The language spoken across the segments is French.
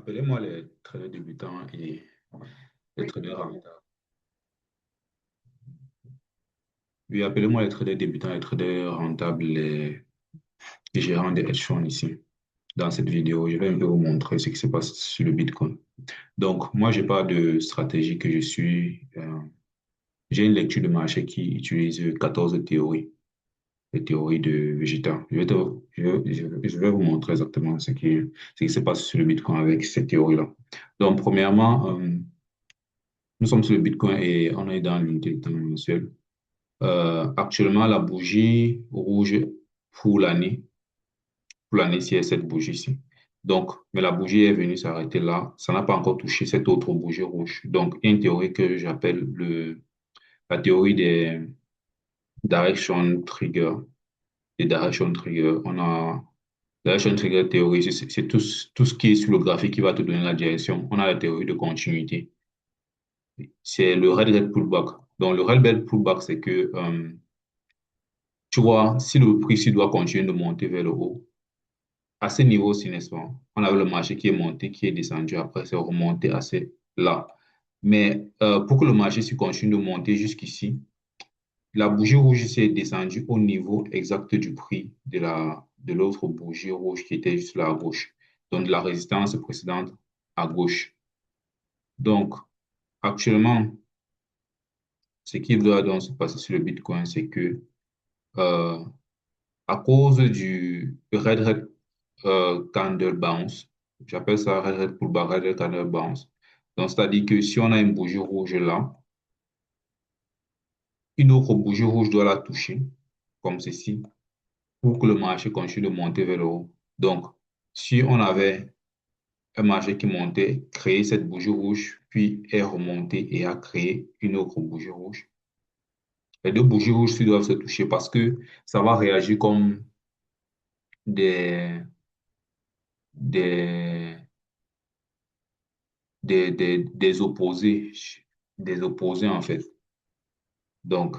Appelez-moi les traders débutants et les traders rentables. Oui, appelez-moi les traders débutants, les traders rentables, les gérants des hedge funds ici. Dans cette vidéo, je vais un peu vous montrer ce qui se passe sur le Bitcoin. Donc, moi, j'ai pas de stratégie que je suis. J'ai une lecture de marché qui utilise 14 théories, les théories de Vegeta. Je vais vous montrer exactement ce qui se passe sur le Bitcoin avec ces théories-là. Donc, premièrement, nous sommes sur le Bitcoin et on est dans l'unité de temps mensuel. Actuellement, la bougie rouge pour l'année, pour l'année, c'est cette bougie-ci. Donc, mais la bougie est venue s'arrêter là. Ça n'a pas encore touché cette autre bougie rouge. Donc, il y a une théorie que j'appelle la théorie des direction trigger. Les direction trigger. On a direction trigger théorie, c'est tout ce qui est sur le graphique qui va te donner la direction. On a la théorie de continuité. C'est le red red pullback. Donc, le red red pullback, c'est que tu vois, si le prix ci doit continuer de monter vers le haut, à ce niveau-ci, n'est-ce pas? On avait le marché qui est monté, qui est descendu, après c'est remonté assez là. Mais pour que le marché se continue de monter jusqu'ici, la bougie rouge s'est descendue au niveau exact du prix de l'autre bougie rouge qui était juste là à gauche. Donc de la résistance précédente à gauche. Donc actuellement, ce qui doit donc se passer sur le Bitcoin, c'est que euh, à cause du Red Red Candle Bounce. J'appelle ça Red Red Pullback, Red Red Candle Bounce. Donc, c'est-à-dire que si on a une bougie rouge là, une autre bougie rouge doit la toucher, comme ceci, pour que le marché continue de monter vers le haut. Donc, si on avait un marché qui montait, créer cette bougie rouge, puis est remonté et a créé une autre bougie rouge, les deux bougies rouges doivent se toucher parce que ça va réagir comme des, des, des opposés, en fait. Donc,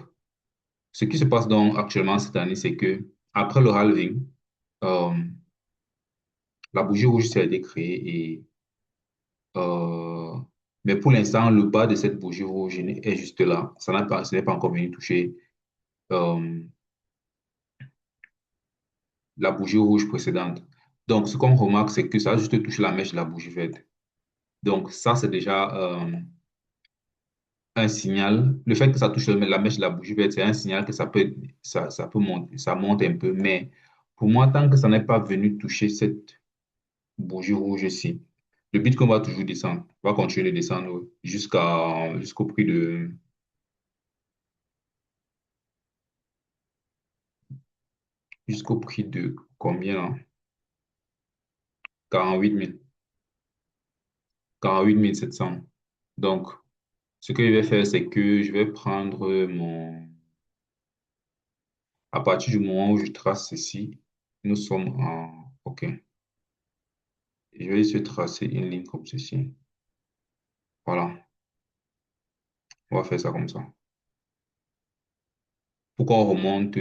ce qui se passe donc actuellement cette année, c'est que après le halving, euh, la bougie rouge s'est été créée euh, mais pour l'instant, le bas de cette bougie rouge est juste là. Ce n'est pas encore venu toucher euh, la bougie rouge précédente. Donc, ce qu'on remarque, c'est que ça a juste touché la mèche de la bougie verte. Donc, ça, c'est déjà un signal. Le fait que ça touche la mèche de la bougie verte, c'est un signal que ça peut monter, ça monte un peu. Mais pour moi, tant que ça n'est pas venu toucher cette bougie rouge ici, le Bitcoin va toujours descendre, va continuer de descendre jusqu'au prix de combien là? 48 000, 48 700. Donc, ce que je vais faire, c'est que je vais prendre à partir du moment où je trace ceci, nous sommes en, OK. Je vais essayer de tracer une ligne comme ceci. Voilà, on va faire ça comme ça. Pour qu'on remonte,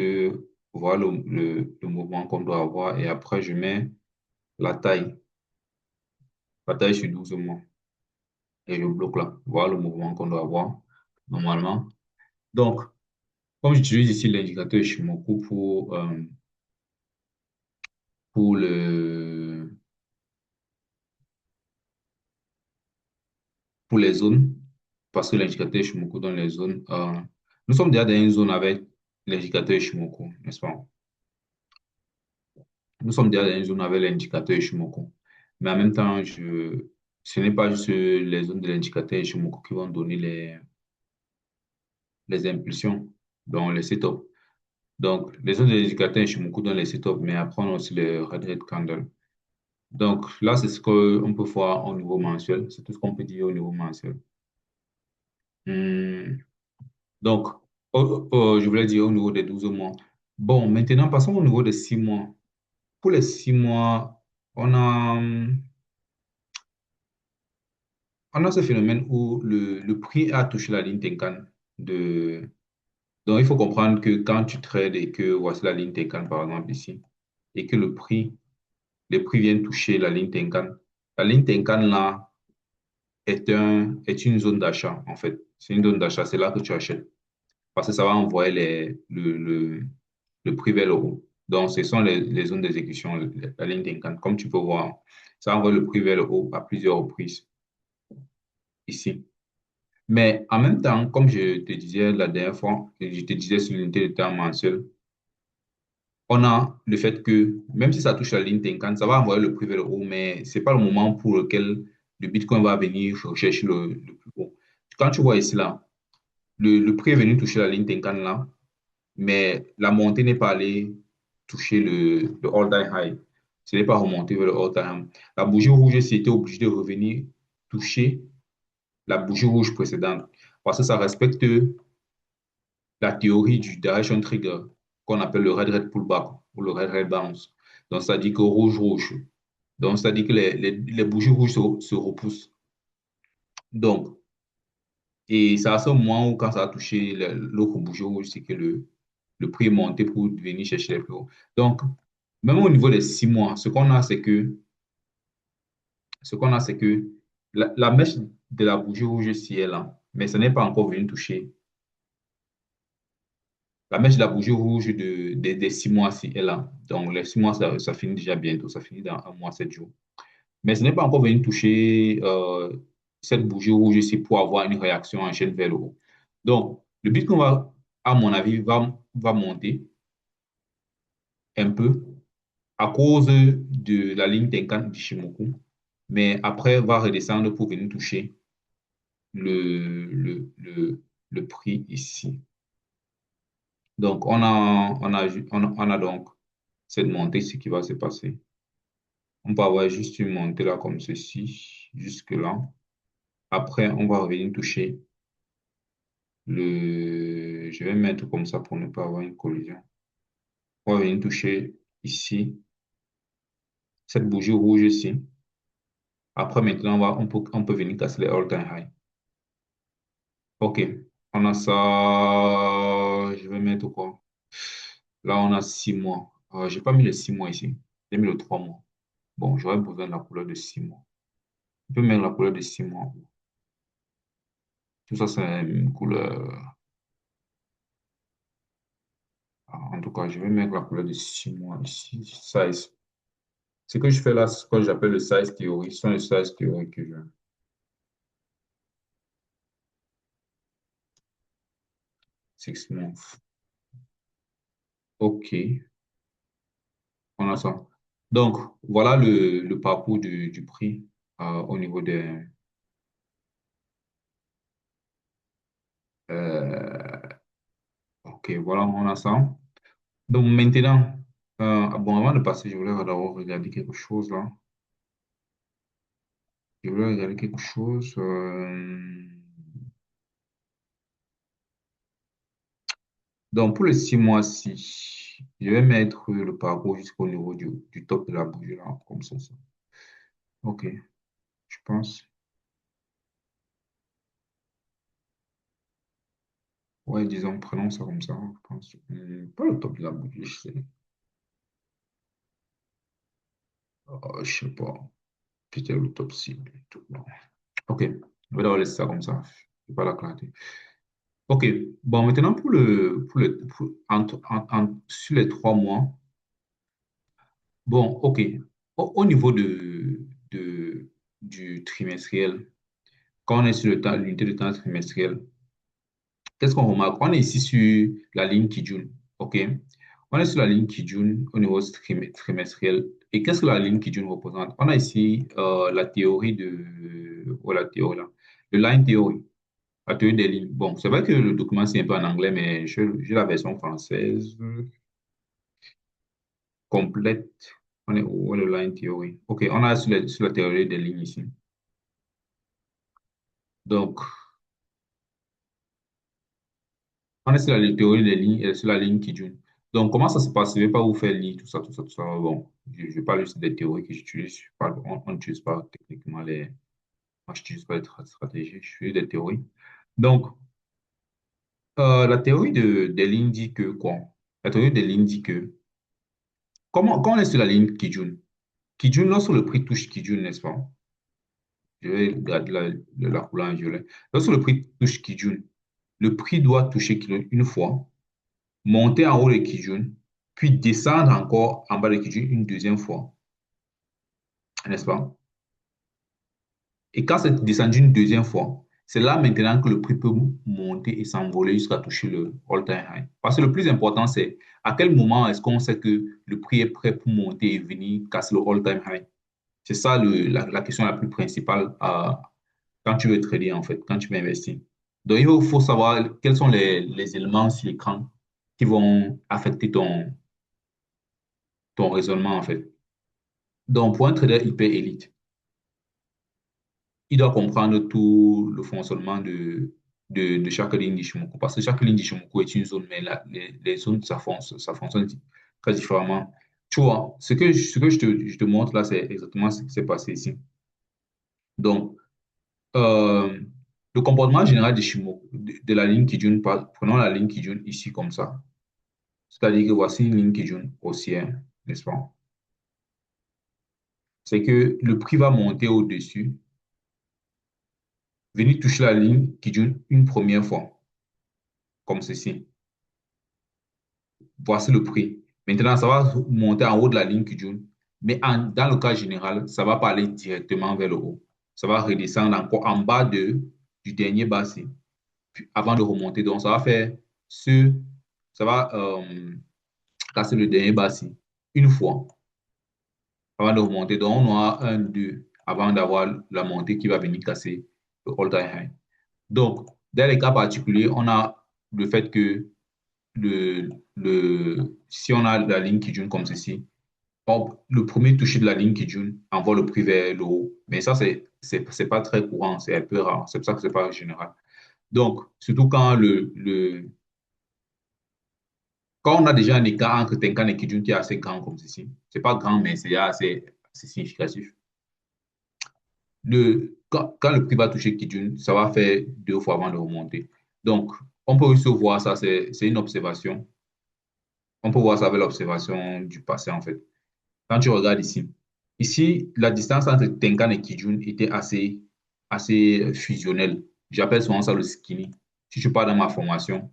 voir le mouvement qu'on doit avoir et après, je mets la taille, la taille sur 12 mois et je bloque là, voir le mouvement qu'on doit avoir normalement. Donc, comme j'utilise ici l'indicateur Shimoku pour pour les zones, parce que l'indicateur Shimoku dans les zones, nous sommes déjà dans une zone avec l'indicateur Shimoku, n'est-ce pas? Nous sommes déjà dans une zone avec l'indicateur Ishimoku. Mais en même temps, ce n'est pas juste les zones de l'indicateur Ishimoku qui vont donner les impulsions, dans les setups. Donc, les zones de l'indicateur Ishimoku donnent les setups, mais après, on a aussi le Red Red Candle. Donc, là, c'est ce qu'on peut voir au niveau mensuel. C'est tout ce qu'on peut dire au niveau mensuel. Hmm. Donc, je voulais dire au niveau des 12 mois. Bon, maintenant, passons au niveau des 6 mois. Pour les 6 mois, on a, on a ce phénomène où le prix a touché la ligne Tenkan de... Donc, il faut comprendre que quand tu trades et que voici la ligne Tenkan, par exemple, ici, et que le prix vienne toucher la ligne Tenkan, La ligne Tenkan là est une zone d'achat, en fait. C'est une zone d'achat, c'est là que tu achètes. Parce que ça va envoyer le prix vers le haut. Donc, ce sont les zones d'exécution, la ligne Tenkan. Comme tu peux voir, ça envoie le prix vers le haut à plusieurs reprises ici. Mais en même temps, comme je te disais la dernière fois, et je te disais sur l'unité de temps mensuel, on a le fait que même si ça touche la ligne Tenkan, ça va envoyer le prix vers le haut, mais ce n'est pas le moment pour lequel le Bitcoin va venir rechercher le plus haut. Quand tu vois ici, là, le prix est venu toucher la ligne Tenkan là, mais la montée n'est pas allée toucher le all-time high. Ce n'est pas remonté vers le all-time high. La bougie rouge c'était obligée de revenir toucher la bougie rouge précédente parce que ça respecte la théorie du direction trigger qu'on appelle le red red pullback ou le red red bounce. Donc, ça dit que rouge rouge. Donc, ça dit que les bougies rouges se repoussent. Donc, et c'est à ce moment où, quand ça a touché l'autre bougie rouge, c'est que le prix est monté pour venir chercher les plus hauts. Donc, même au niveau des 6 mois, ce qu'on a, c'est que la mèche de la bougie rouge, si elle est là, mais ce n'est pas encore venu toucher. La mèche de la bougie rouge des 6 mois, si elle est là. Donc, les 6 mois, ça finit déjà bientôt. Ça finit dans 1 mois, 7 jours. Mais ce n'est pas encore venu toucher cette bougie rouge ici pour avoir une réaction en chaîne vers le haut. Donc, le Bitcoin va, à mon avis, va monter un peu à cause de la ligne Tenkan d'Ishimoku, mais après va redescendre pour venir toucher le, le, le, le prix ici. Donc, on a donc cette montée, ce qui va se passer. On peut avoir juste une montée là comme ceci, jusque là. Après, on va revenir toucher je vais mettre comme ça pour ne pas avoir une collision. On va venir toucher ici, cette bougie rouge ici. Après, maintenant, on peut venir casser les all-time high. OK. On a ça. Je vais mettre quoi? Là, on a 6 mois. J'ai pas mis les 6 mois ici. J'ai mis le 3 mois. Bon, j'aurais besoin de la couleur de 6 mois. On peut mettre la couleur de 6 mois. Tout ça, c'est une couleur. En tout cas, je vais mettre la couleur de 6 mois ici. Size. Ce que je fais là, c'est ce que j'appelle le size theory. Ce sont les size theory que je. 6 months. OK. On a ça. Donc, voilà le parcours du prix au niveau des. euh, OK, voilà, on a ça. Donc, maintenant, bon, avant de passer, je voulais d'abord regarder quelque chose là. Je voulais regarder quelque chose. Donc, pour les 6 mois-ci, je vais mettre le parcours jusqu'au niveau du top de la bougie là, comme ça. OK, je pense. Ouais, disons, prenons ça comme ça, je pense. Pas le top de la bougie, je sais. Je sais pas. Peut-être le top cible. Bon. OK, on va d'abord laisser ça comme ça. Je vais pas la clarté. OK, bon, maintenant sur les 3 mois, bon, OK. Au niveau du trimestriel, quand on est sur l'unité de temps trimestriel, qu'est-ce qu'on remarque? On est ici sur la ligne Kijun. OK? On est sur la ligne Kijun au niveau trimestriel. Et qu'est-ce que la ligne Kijun représente? On a ici la théorie la théorie là. Le line theory, la théorie des lignes. Bon, c'est vrai que le document c'est un peu en anglais, mais j'ai la version française complète. On est où le line theory? OK, on a sur la théorie des lignes ici. Donc, on est sur la théorie des lignes et sur la ligne Kijun. Donc, comment ça se passe? Je ne vais pas vous faire lire tout ça, tout ça, tout ça. Bon, je parle juste des théories que j'utilise. On n'utilise pas techniquement les. Moi, je n'utilise pas les stratégies, je suis des théories. Donc, la théorie des lignes dit que quoi? La théorie des lignes dit que. Quand on est sur la ligne Kijun, Kijun, lorsque le prix touche Kijun, n'est-ce pas? Je vais garder la couleur en violet. Lorsque le prix touche Kijun, le prix doit toucher Kijun une fois, monter en haut de Kijun, puis descendre encore en bas de Kijun une deuxième fois, n'est-ce pas? Et quand c'est descendu une deuxième fois, c'est là maintenant que le prix peut monter et s'envoler jusqu'à toucher le all-time high. Parce que le plus important, c'est à quel moment est-ce qu'on sait que le prix est prêt pour monter et venir casser le all-time high. C'est ça la question la plus principale quand tu veux trader, en fait, quand tu veux investir. Donc, il faut savoir quels sont les éléments sur l'écran qui vont affecter ton raisonnement, en fait. Donc, pour un trader hyper élite, il doit comprendre tout le fonctionnement de chaque ligne d'Ishimoku. Parce que chaque ligne d'Ishimoku est une zone, mais les zones, ça fonctionne très différemment. Tu vois, ce que je te montre là, c'est exactement ce qui s'est passé ici. Donc, euh, le comportement général d'Ishimoku, de la ligne Kijun, prenons la ligne Kijun ici comme ça. C'est-à-dire que voici une ligne Kijun haussière, n'est-ce pas? C'est que le prix va monter au-dessus, venir toucher la ligne Kijun une première fois, comme ceci. Voici le prix. Maintenant, ça va monter en haut de la ligne Kijun, mais dans le cas général, ça ne va pas aller directement vers le haut. Ça va redescendre encore en bas du dernier bassin, avant de remonter. Donc, ce, ça va casser le dernier bassin une fois avant de remonter. Donc, on aura un, deux avant d'avoir la montée qui va venir casser le all-time high. Donc, dans les cas particuliers, on a le fait que si on a la ligne qui dune comme ceci, le premier toucher de la ligne qui dune envoie le prix vers le haut. Mais ça, c'est pas très courant, c'est un peu rare. C'est pour ça que c'est pas général. Donc, surtout quand on a déjà un écart entre Tenkan et Kijun qui est assez grand comme ceci, c'est pas grand, mais c'est assez significatif. Quand le prix va toucher Kijun, ça va faire deux fois avant de remonter. Donc, on peut aussi voir ça, c'est une observation. On peut voir ça avec l'observation du passé, en fait. Quand tu regardes ici, la distance entre Tenkan et Kijun était assez fusionnelle. J'appelle souvent ça le skinny. Si je parle dans ma formation,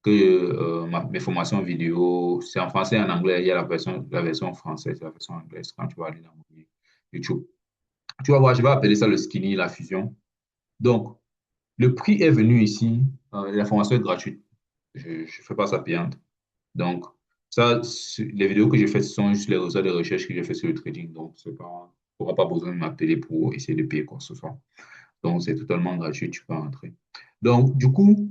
mes formations vidéo, c'est en français et en anglais, il y a la version française et la version anglaise quand tu vas aller dans mon YouTube. Tu vas voir, je vais appeler ça le skinny, la fusion. Donc, le prix est venu ici, la formation est gratuite. Je ne fais pas ça payante. Donc, ça, les vidéos que j'ai faites, ce sont juste les résultats de recherche que j'ai fait sur le trading. Donc, tu n'auras pas besoin de m'appeler pour essayer de payer quoi que ce soit. Donc, c'est totalement gratuit, tu peux rentrer. Donc, du coup,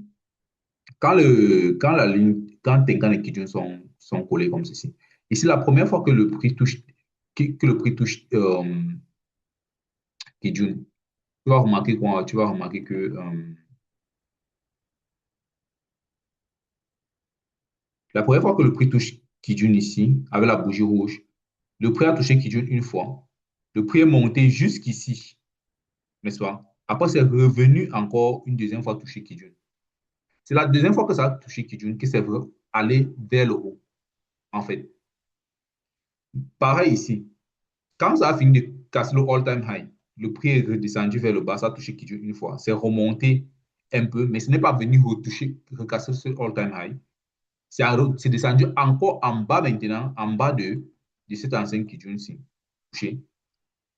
quand Tenkan et Kijun sont collés comme ceci, ici, la première fois que le prix touche, que le prix touche Kijun, tu vas remarquer quoi? Tu vas remarquer que la première fois que le prix touche Kijun ici, avec la bougie rouge, le prix a touché Kijun une fois. Le prix est monté jusqu'ici, n'est-ce pas? Après, c'est revenu encore une deuxième fois toucher Kijun. C'est la deuxième fois que ça a touché Kijun que c'est allé vers le haut, en fait. Pareil ici. Quand ça a fini de casser le all-time high, le prix est redescendu vers le bas, ça a touché Kijun une fois. C'est remonté un peu, mais ce n'est pas venu retoucher, recasser ce all-time high. C'est descendu encore en bas maintenant, en bas de cette ancienne Kijun-ci. Touché.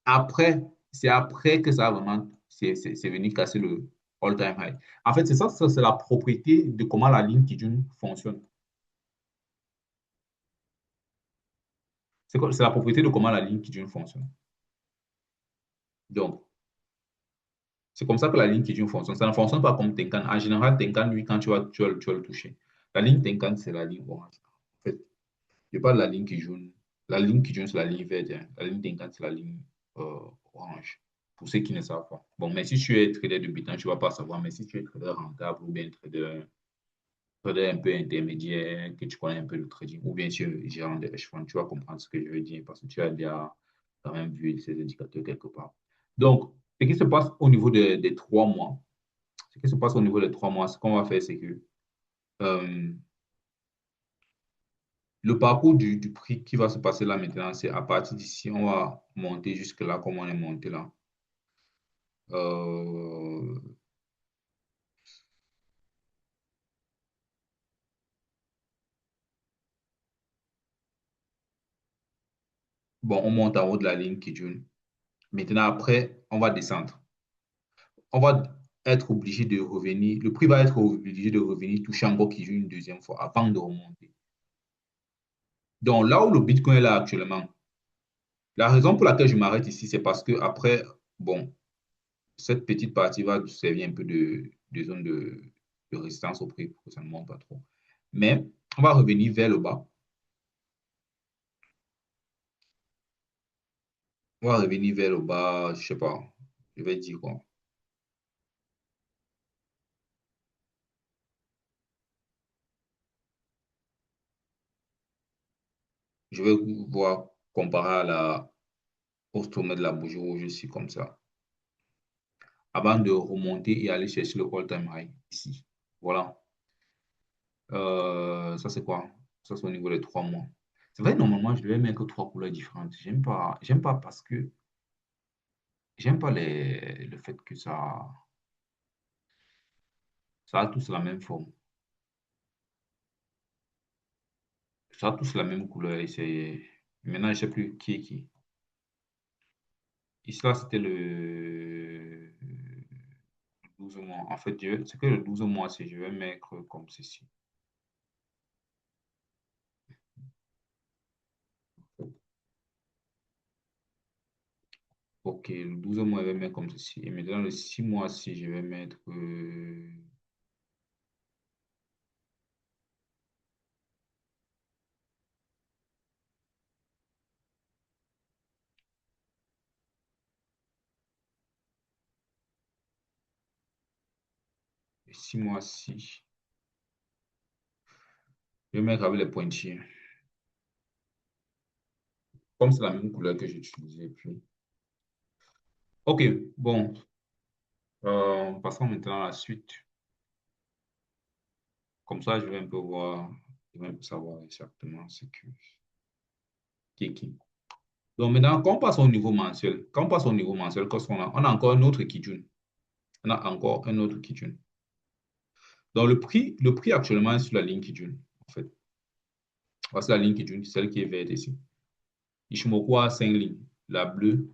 Après, c'est après que ça a vraiment, c'est venu casser le all-time high. En fait, ça c'est la propriété de comment la ligne Kijun fonctionne. C'est la propriété de comment la ligne Kijun fonctionne. Donc, c'est comme ça que la ligne Kijun fonctionne. Ça ne fonctionne pas comme Tenkan. En général, Tenkan, lui, quand tu vas le toucher. La ligne Tenkan, c'est la ligne orange. En fait, je parle de la ligne Kijun. La ligne Kijun, c'est la ligne verte, hein. La ligne Tenkan, c'est la ligne orange. Pour ceux qui ne savent pas. Bon, mais si tu es trader de Bitcoin, tu ne vas pas savoir. Mais si tu es trader rentable ou bien trader un peu intermédiaire, que tu connais un peu le trading, ou bien sûr gérant de hedge fund, tu vas comprendre ce que je veux dire parce que tu as déjà quand même vu ces indicateurs quelque part. Donc, ce qui se passe au niveau des 3 mois, ce qui se passe au niveau des 3 mois, ce qu'on va faire, c'est que euh, le parcours du prix qui va se passer là maintenant, c'est à partir d'ici, on va monter jusque là, comme on est monté là. Euh, bon, on monte en haut de la ligne qui dure. Maintenant, après, on va descendre. On va être obligé de revenir. Le prix va être obligé de revenir toucher encore qui dure une deuxième fois avant de remonter. Donc, là où le Bitcoin est là actuellement, la raison pour laquelle je m'arrête ici, c'est parce que après, bon, cette petite partie va servir un peu de zone de résistance au prix pour que ça ne monte pas trop. Mais on va revenir vers le bas. On va revenir vers le bas, je sais pas, je vais dire quoi. Je vais voir comparé à au sommet de la bougie rouge ici, comme ça, avant de remonter et aller chercher le all-time high ici. Voilà. Ça, c'est quoi? Ça, c'est au niveau des 3 mois. C'est vrai, normalement, je devais mettre trois couleurs différentes. J'aime pas parce que j'aime pas le fait que ça a tous la même forme. Ça a tous la même couleur et c'est, maintenant, je sais plus qui est qui. Ici, là, c'était le 12 mois. En fait, c'est que le 12 mois, c'est, je vais mettre comme ceci. Ok, le 12 mois, je vais mettre comme ceci. Et maintenant, le 6 mois, si je vais mettre le 6 mois, si. Je vais mettre avec les pointillés. Comme c'est la même couleur que j'utilisais. Puis. Ok, bon. Passons maintenant à la suite. Comme ça, je vais un peu voir, je vais un peu savoir exactement ce qui est qui. Donc maintenant, quand on passe au niveau mensuel, qu'est-ce qu'on a? On a encore un autre Kijun. On a encore un autre Kijun. Donc le prix actuellement est sur la ligne Kijun, en fait. Voici la ligne Kijun, celle qui est verte ici. Ishimoku a 5 lignes. La bleue,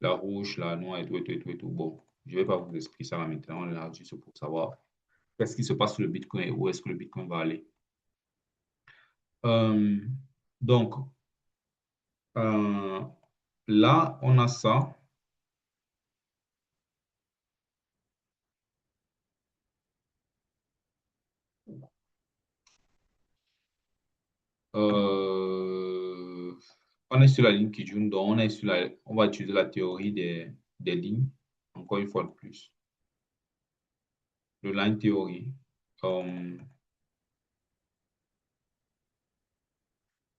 la rouge, la noire et tout, et tout, et tout, et tout. Bon, je ne vais pas vous expliquer ça là maintenant. On est là juste pour savoir qu'est-ce qui se passe sur le Bitcoin et où est-ce que le Bitcoin va aller. Euh, donc, euh, là, on a ça. Euh, on est sur la ligne Kijun, donc on va utiliser la théorie des lignes, encore une fois de plus. Le line theory. Euh,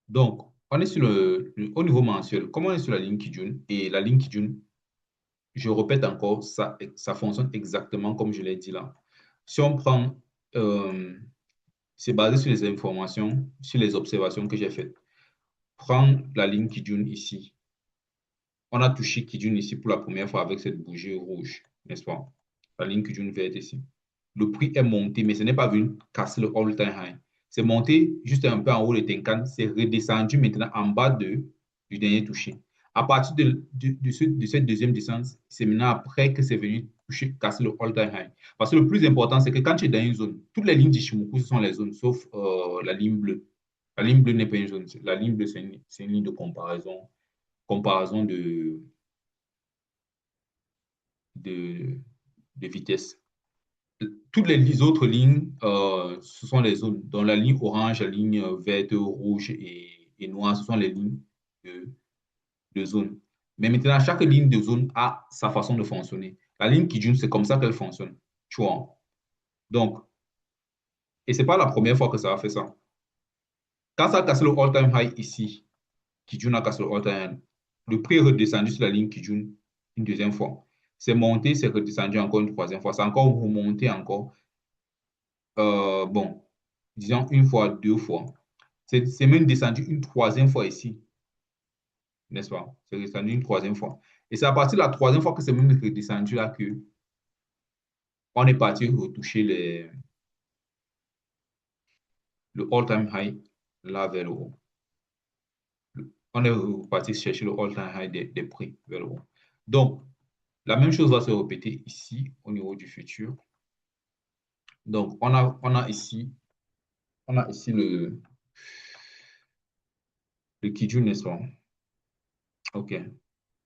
donc, on est sur au niveau mensuel, comme on est sur la ligne Kijun, et la ligne Kijun, je répète encore, ça fonctionne exactement comme je l'ai dit là. Si on prend, euh, c'est basé sur les informations, sur les observations que j'ai faites. Prends la ligne Kijun ici. On a touché Kijun ici pour la première fois avec cette bougie rouge, n'est-ce pas? La ligne Kijun verte ici. Le prix est monté, mais ce n'est pas venu casser le all-time high. C'est monté juste un peu en haut de Tenkan, c'est redescendu maintenant en bas du dernier touché. À partir de cette deuxième descente, c'est maintenant après que c'est venu toucher, casser le all-time high. Parce que le plus important, c'est que quand tu es dans une zone, toutes les lignes d'Ishimoku, ce sont les zones, sauf la ligne bleue. La ligne bleue n'est pas une zone. La ligne bleue, c'est une ligne de comparaison de, de vitesse. Toutes les autres lignes, ce sont les zones. Dans la ligne orange, la ligne verte, rouge et noire, ce sont les lignes de, de zone. Mais maintenant, chaque ligne de zone a sa façon de fonctionner. La ligne qui Kijun, c'est comme ça qu'elle fonctionne. Tu vois? Donc, et c'est pas la première fois que ça a fait ça. Quand ça a cassé le all-time high ici, Kijun a cassé le all-time high. Le prix est redescendu sur la ligne Kijun une deuxième fois. C'est monté, c'est redescendu encore une troisième fois. C'est encore remonté encore. Bon, disons une fois, deux fois. C'est même descendu une troisième fois ici, n'est-ce pas? C'est descendu une troisième fois. Et c'est à partir de la troisième fois que c'est même redescendu là que on est parti retoucher le all-time high là vers le haut. On est parti chercher le all-time high des prix vers le haut. Donc, la même chose va se répéter ici au niveau du futur. Donc, on a ici le Kijun, n'est-ce pas? OK.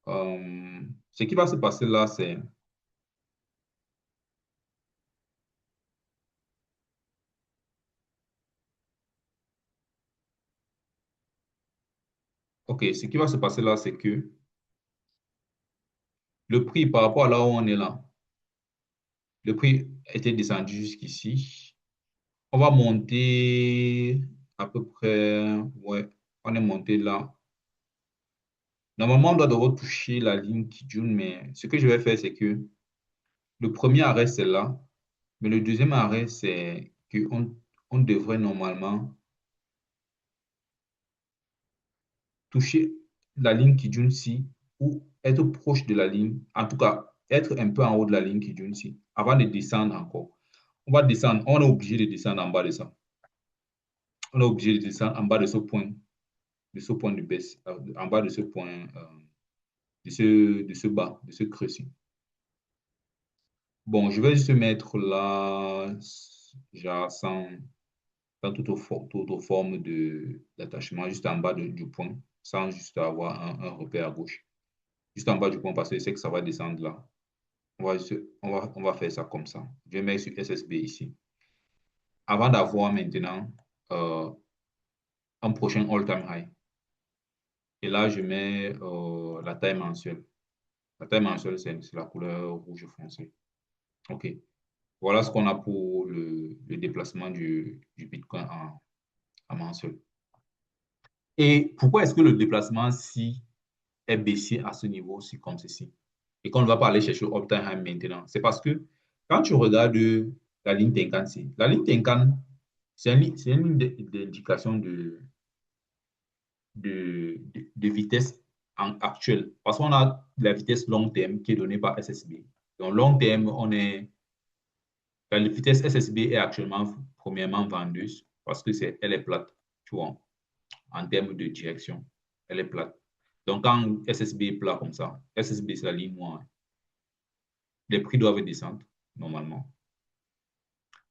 Ce qui va se passer là, c'est... OK, ce qui va se passer là, c'est que le prix par rapport à là où on est là, le prix était descendu jusqu'ici. On va monter à peu près, ouais, on est monté là. Normalement, on doit devoir toucher la ligne Kijun, mais ce que je vais faire, c'est que le premier arrêt, c'est là, mais le deuxième arrêt, c'est on devrait normalement toucher la ligne Kijun-si ou être proche de la ligne, en tout cas, être un peu en haut de la ligne Kijun-si avant de descendre encore. On va descendre, on est obligé de descendre en bas de ça. On est obligé de descendre en bas de ce point de baisse, en bas de ce point, de ce bas, de ce creux-ci. Bon, je vais juste mettre là, genre sans toute forme d'attachement, juste en bas du point, sans juste avoir un repère à gauche. Juste en bas du point, parce que je sais que ça va descendre là. On va faire ça comme ça. Je vais mettre sur SSB ici. Avant d'avoir maintenant euh, un prochain all-time high. Et là, je mets la taille mensuelle. La taille mensuelle, c'est la couleur rouge foncé. OK. Voilà ce qu'on a pour le déplacement du Bitcoin en mensuel. Et pourquoi est-ce que le déplacement si est baissier à ce niveau-ci comme ceci? Et qu'on ne va pas aller chercher Oppenheim maintenant. C'est parce que quand tu regardes la ligne Tenkan-ci, la ligne Tenkan, c'est une ligne d'indication de vitesse actuelle. Parce qu'on a la vitesse long terme qui est donnée par SSB. Donc, long terme, la vitesse SSB est actuellement, premièrement, vendeuse parce que elle est plate, tu vois, en termes de direction. Elle est plate. Donc, quand SSB est plat comme ça, SSB, c'est la ligne noire, les prix doivent descendre, normalement.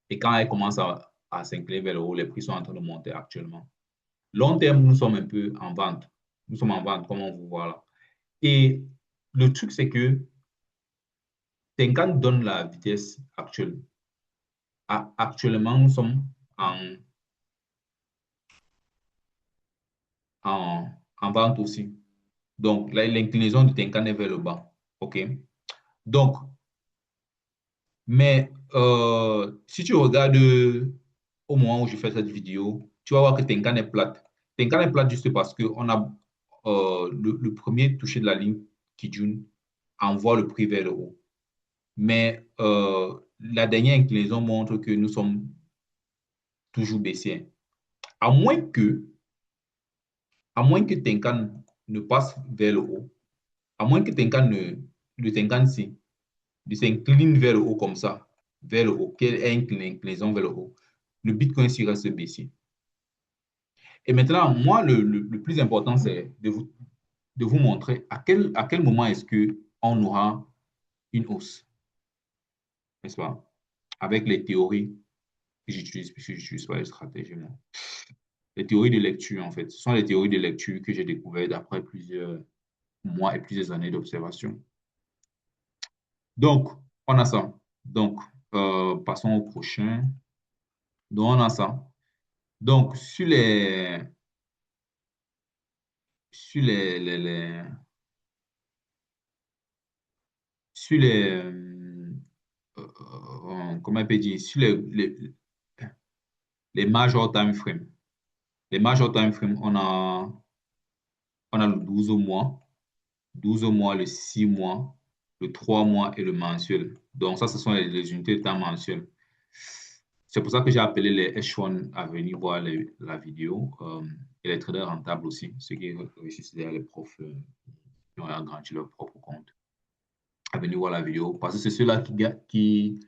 Et quand elle commence à s'incliner vers le haut, les prix sont en train de monter actuellement. Long terme, nous sommes un peu en vente. Nous sommes en vente, comme on vous voit là. Et le truc, c'est que Tenkan donne la vitesse actuelle. Actuellement, nous sommes en, en, en vente aussi. Donc, l'inclinaison de Tenkan est vers le bas. OK? Donc, mais si tu regardes au moment où je fais cette vidéo, tu vas voir que Tenkan est plate. Tenkan est plate juste parce qu'on a le premier touché de la ligne Kijun envoie le prix vers le haut. Mais la dernière inclinaison montre que nous sommes toujours baissiers. À moins que, à moins que Tenkan ne passe vers le haut, à moins que le Tenkan-ci ne s'incline vers le haut comme ça, vers le haut, qu'elle ait une inclinaison vers le haut, le Bitcoin reste baissier. Et maintenant, moi, le plus important, c'est de vous montrer à quel moment est-ce qu'on aura une hausse, n'est-ce pas? Avec les théories que j'utilise, puisque je n'utilise pas les stratégies, moi. Les théories de lecture, en fait. Ce sont les théories de lecture que j'ai découvertes après plusieurs mois et plusieurs années d'observation. Donc, on a ça. Donc, passons au prochain. Donc, on a ça. Donc, sur sur comment on peut dire, sur les major time frames. Les major time frames, on a le 12 mois, 12 mois, le 6 mois, le 3 mois et le mensuel. Donc, ça, ce sont les unités de temps mensuelles. C'est pour ça que j'ai appelé les H1 à venir voir la vidéo et les traders rentables aussi, ceux qui réussissent derrière les profs. qui ont agrandi leur propre compte à venir voir la vidéo. Parce que c'est ceux-là qui,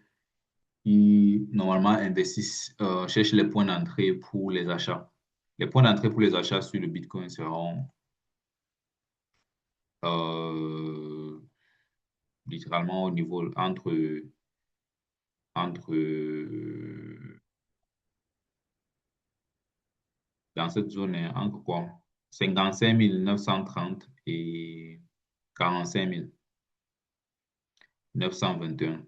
normalement, investissent, cherchent les points d'entrée pour les achats. Les points d'entrée pour les achats sur le Bitcoin seront euh, littéralement au niveau entre dans cette zone, hein, entre quoi? 55 930 et 45 921.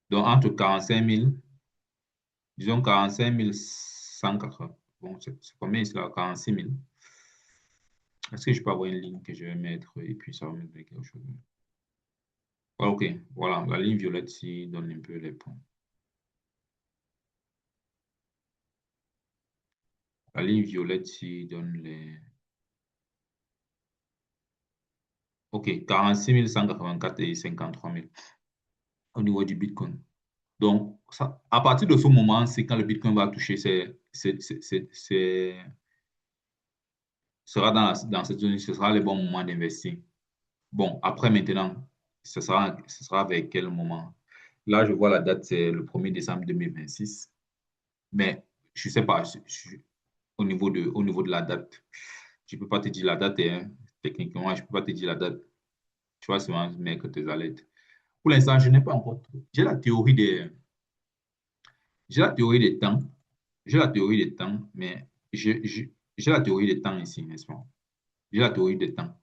Donc, entre 45 000, disons 45 180. Bon, c'est combien cela? 46 000. Est-ce que je peux avoir une ligne que je vais mettre et puis ça va me donner quelque chose? Ouais, ok, voilà, la ligne violette ici donne un peu les points. La ligne violette ici donne les. Ok, 46 184 et 53 000 au niveau du Bitcoin. Donc, ça, à partir de ce moment, c'est quand le Bitcoin va toucher, sera dans cette zone, ce sera le bon moment d'investir. Bon, après maintenant, ce sera avec quel moment? Là, je vois la date, c'est le 1er décembre 2026. Mais je ne sais pas, au niveau de la date, je ne peux pas te dire la date, hein. Techniquement, je ne peux pas te dire la date. Tu vois, c'est vraiment mettre tes alertes. Pour l'instant, je n'ai pas encore. J'ai la théorie des temps. J'ai la théorie des temps, mais j'ai la théorie des temps ici, n'est-ce pas? J'ai la théorie des temps.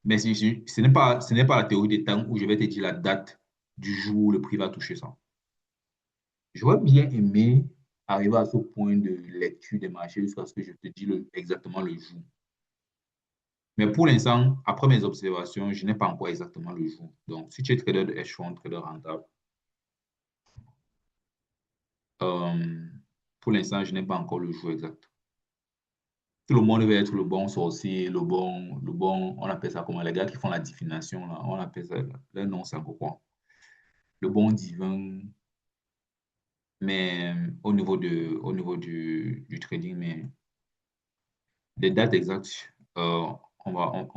Mais ce n'est pas la théorie des temps où je vais te dire la date du jour où le prix va toucher ça. J'aurais bien aimé arriver à ce point de lecture des marchés jusqu'à ce que je te dise exactement le jour. Mais pour l'instant, après mes observations, je n'ai pas encore exactement le jour. Donc, si tu es trader de hedge fund, trader rentable, euh, pour l'instant, je n'ai pas encore le jour exact. Tout le monde veut être le bon sorcier, on appelle ça comment? Les gars qui font la divination, là, on appelle ça, leur nom, c'est encore quoi? Le bon divin, mais au niveau du trading, mais les dates exactes, on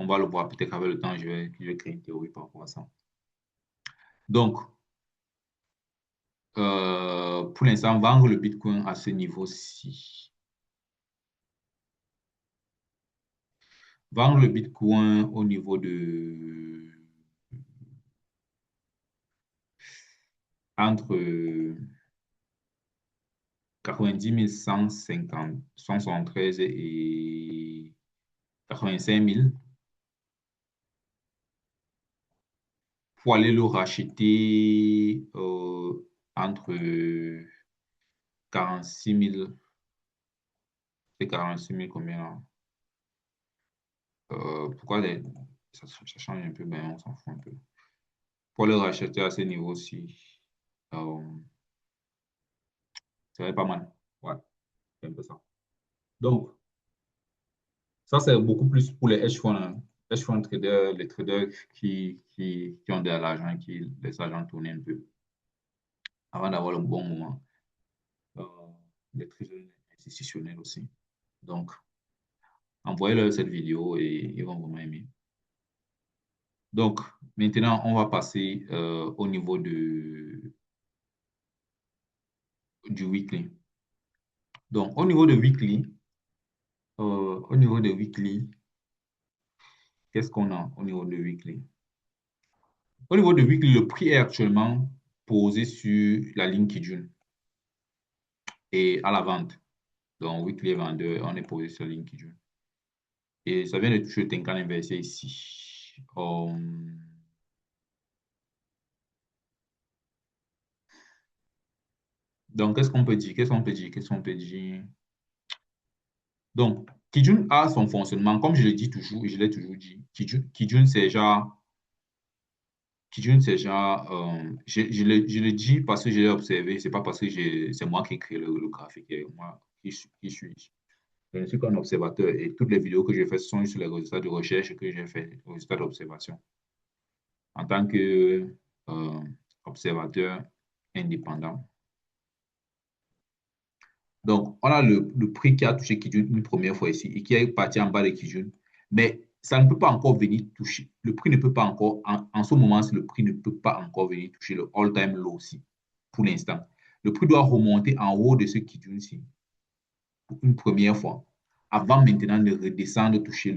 va le voir peut-être avec le temps, je vais créer une théorie par rapport à ça. Donc, pour l'instant, vendre le Bitcoin à ce niveau-ci. Vendre le Bitcoin au niveau de entre 90 173 et 85 000 pour aller le racheter entre 46 000 et 46 000 combien là? Pourquoi ça change un peu, ben on s'en fout un peu. Pour le racheter à ce niveau-ci, euh, ça va être pas mal. Ouais, c'est un peu ça. Donc, ça, c'est beaucoup plus pour les hedge funds, hein. Hedge fund traders, les traders qui ont de l'argent, qui laissent l'argent tourner un peu avant d'avoir le bon moment. Euh, les traders institutionnels aussi. Donc, envoyez-leur cette vidéo et ils vont vraiment aimer. Donc, maintenant, on va passer au niveau du weekly. Donc, au niveau de weekly, qu'est-ce qu'on a au niveau de weekly? Au niveau de weekly, le prix est actuellement posé sur la ligne Kijun et à la vente. Donc, weekly est vendeur, on est posé sur la ligne Kijun. Et ça vient de toucher le Tenkan inversé ici. Donc, qu'est-ce qu'on peut dire? Qu'est-ce qu'on peut dire? Qu'est-ce qu'on peut dire? Donc, Kijun a son fonctionnement, comme je le dis toujours, et je l'ai toujours dit. Kijun, c'est genre, je le dis parce que j'ai observé, c'est pas parce que c'est moi qui ai créé le graphique, et moi qui suis. Je ne suis qu'un observateur et toutes les vidéos que j'ai faites sont sur les résultats de recherche que j'ai fait, les résultats d'observation. En tant que observateur indépendant. Donc, on a le prix qui a touché Kijun une première fois ici et qui est parti en bas de Kijun. Mais ça ne peut pas encore venir toucher. Le prix ne peut pas encore, en ce moment, le prix ne peut pas encore venir toucher le all-time low aussi, pour l'instant. Le prix doit remonter en haut de ce qui dure ici, pour une première fois, avant maintenant de redescendre, toucher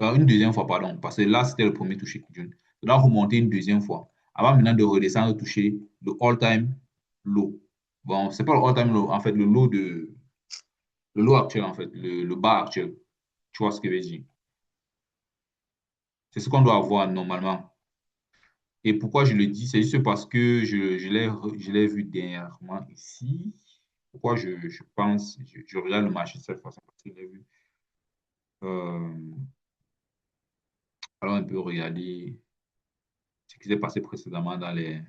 une deuxième fois, pardon, parce que là, c'était le premier toucher qui dure. Il doit remonter une deuxième fois, avant maintenant de redescendre, toucher le all-time low. Bon, c'est pas le all-time low, en fait, le low actuel, en fait, le bas actuel. Tu vois ce que je veux dire? C'est ce qu'on doit avoir normalement. Et pourquoi je le dis, c'est juste parce que je l'ai vu dernièrement ici. Pourquoi je pense, je regarde le marché de cette façon, parce que je l'ai vu. Euh, alors, un peu regarder ce qui s'est passé précédemment dans les.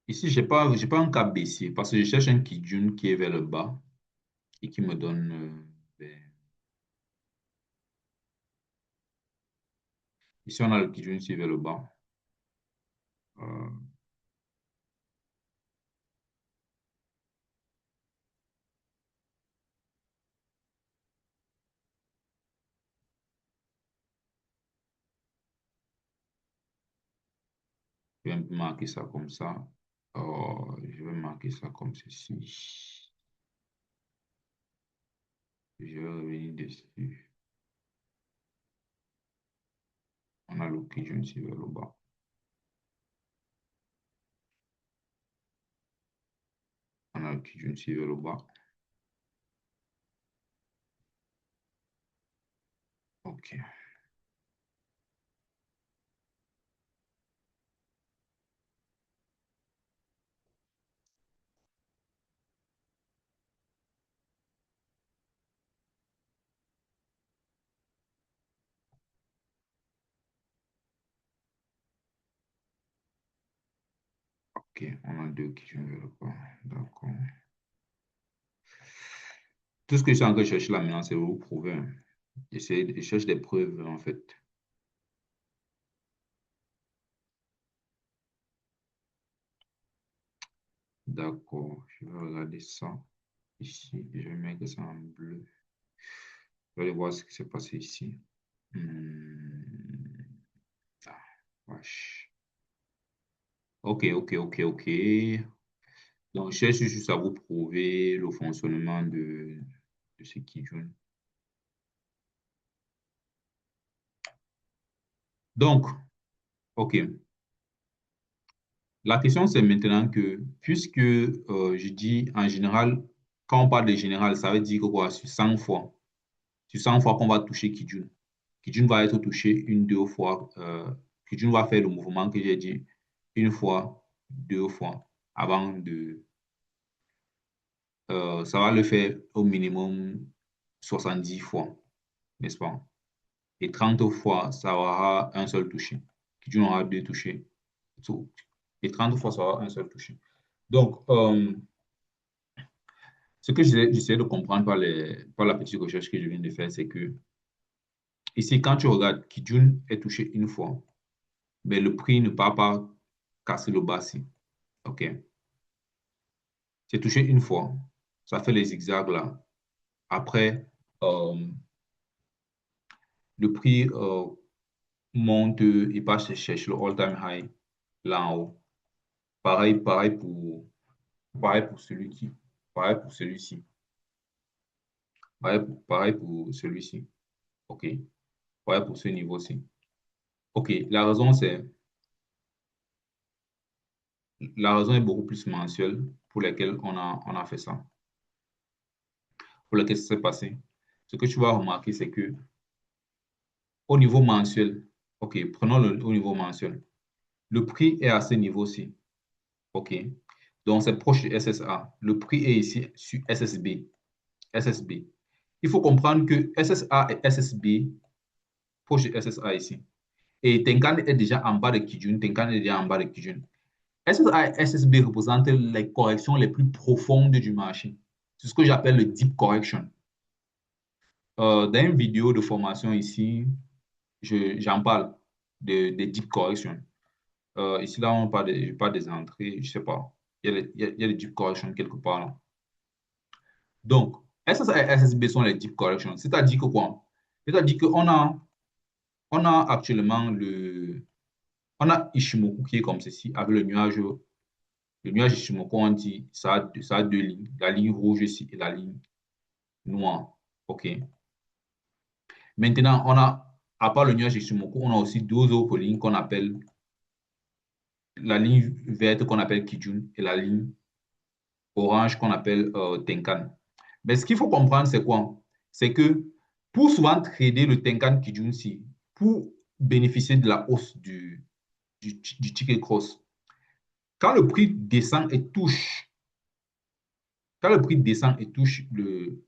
Ici, j'ai pas un cas baissier parce que je cherche un Kijun qui est vers le bas et qui me donne. Ici, on a le Kijun qui est vers le bas. Euh, je vais un peu marquer ça comme ça. Je vais marquer ça comme ceci. Je vais revenir dessus. On a le Kijun qui est vers le bas. On a le Kijun qui est vers le bas. OK. OK. On a deux Kijun vers le bas. D'accord. Tout ce que je suis en train de chercher là maintenant, c'est vous prouver, hein. Je cherche des preuves, en fait. D'accord. Je vais regarder ça ici. Je vais mettre ça en bleu. Je vais aller voir ce qui s'est passé ici. Hmm. Ah, wesh. OK, OK, OK, OK. Donc, je cherche juste à vous prouver le fonctionnement de ce qui joue. Donc, OK. La question, c'est maintenant que, puisque je dis en général, quand on parle de général, ça veut dire que quoi, sur 100 fois qu'on va toucher Kijun, Kijun va être touché une, deux fois. Kijun va faire le mouvement que j'ai dit une fois, deux fois, avant de. Ça va le faire au minimum 70 fois, n'est-ce pas? Et 30 fois, ça aura un seul touché. Kijun aura deux touchés. Et 30 fois, ça aura un seul touché. Donc, ce que j'essaie de comprendre par la petite recherche que je viens de faire, c'est que ici, quand tu regardes, Kijun est touché une fois, mais le prix ne part pas casser le bas ici. OK? C'est touché une fois. Ça fait les zigzags là. Après, euh, le prix monte et passe cherche le all-time high là en haut. Pareil, pareil pour celui-ci. Pareil pour celui-ci. Pareil pour celui-ci. OK? Pareil pour ce niveau-ci. OK. La raison est beaucoup plus mensuelle pour laquelle on a fait ça, pour laquelle ça s'est passé. Ce que tu vas remarquer, c'est que au niveau mensuel, OK, prenons au niveau mensuel, le prix est à ce niveau-ci. OK. Donc, c'est proche du SSA. Le prix est ici sur SSB. SSB. Il faut comprendre que SSA et SSB, proche du SSA ici. Et Tenkan est déjà en bas de Kijun. Tenkan est déjà en bas de Kijun. SSA et SSB représentent les corrections les plus profondes du marché. C'est ce que j'appelle le deep correction. Dans une vidéo de formation ici, j'en parle des deep corrections. Ici, là, je parle des entrées, je sais pas. Il y a les deep corrections quelque part là. Donc, SSA et SSB sont les deep corrections. C'est-à-dire que quoi? C'est-à-dire on a actuellement on a Ishimoku qui est comme ceci, avec le nuage Ishimoku, on dit, ça a deux lignes, la ligne rouge ici et la ligne noire. OK. Maintenant, à part le nuage Ishimoku, on a aussi deux autres lignes qu'on appelle la ligne verte qu'on appelle Kijun et la ligne orange qu'on appelle Tenkan. Mais ce qu'il faut comprendre, c'est quoi? C'est que pour souvent trader le Tenkan Kijun-si, pour bénéficier de la hausse du ticket cross, quand le prix descend et touche, quand le prix descend et touche le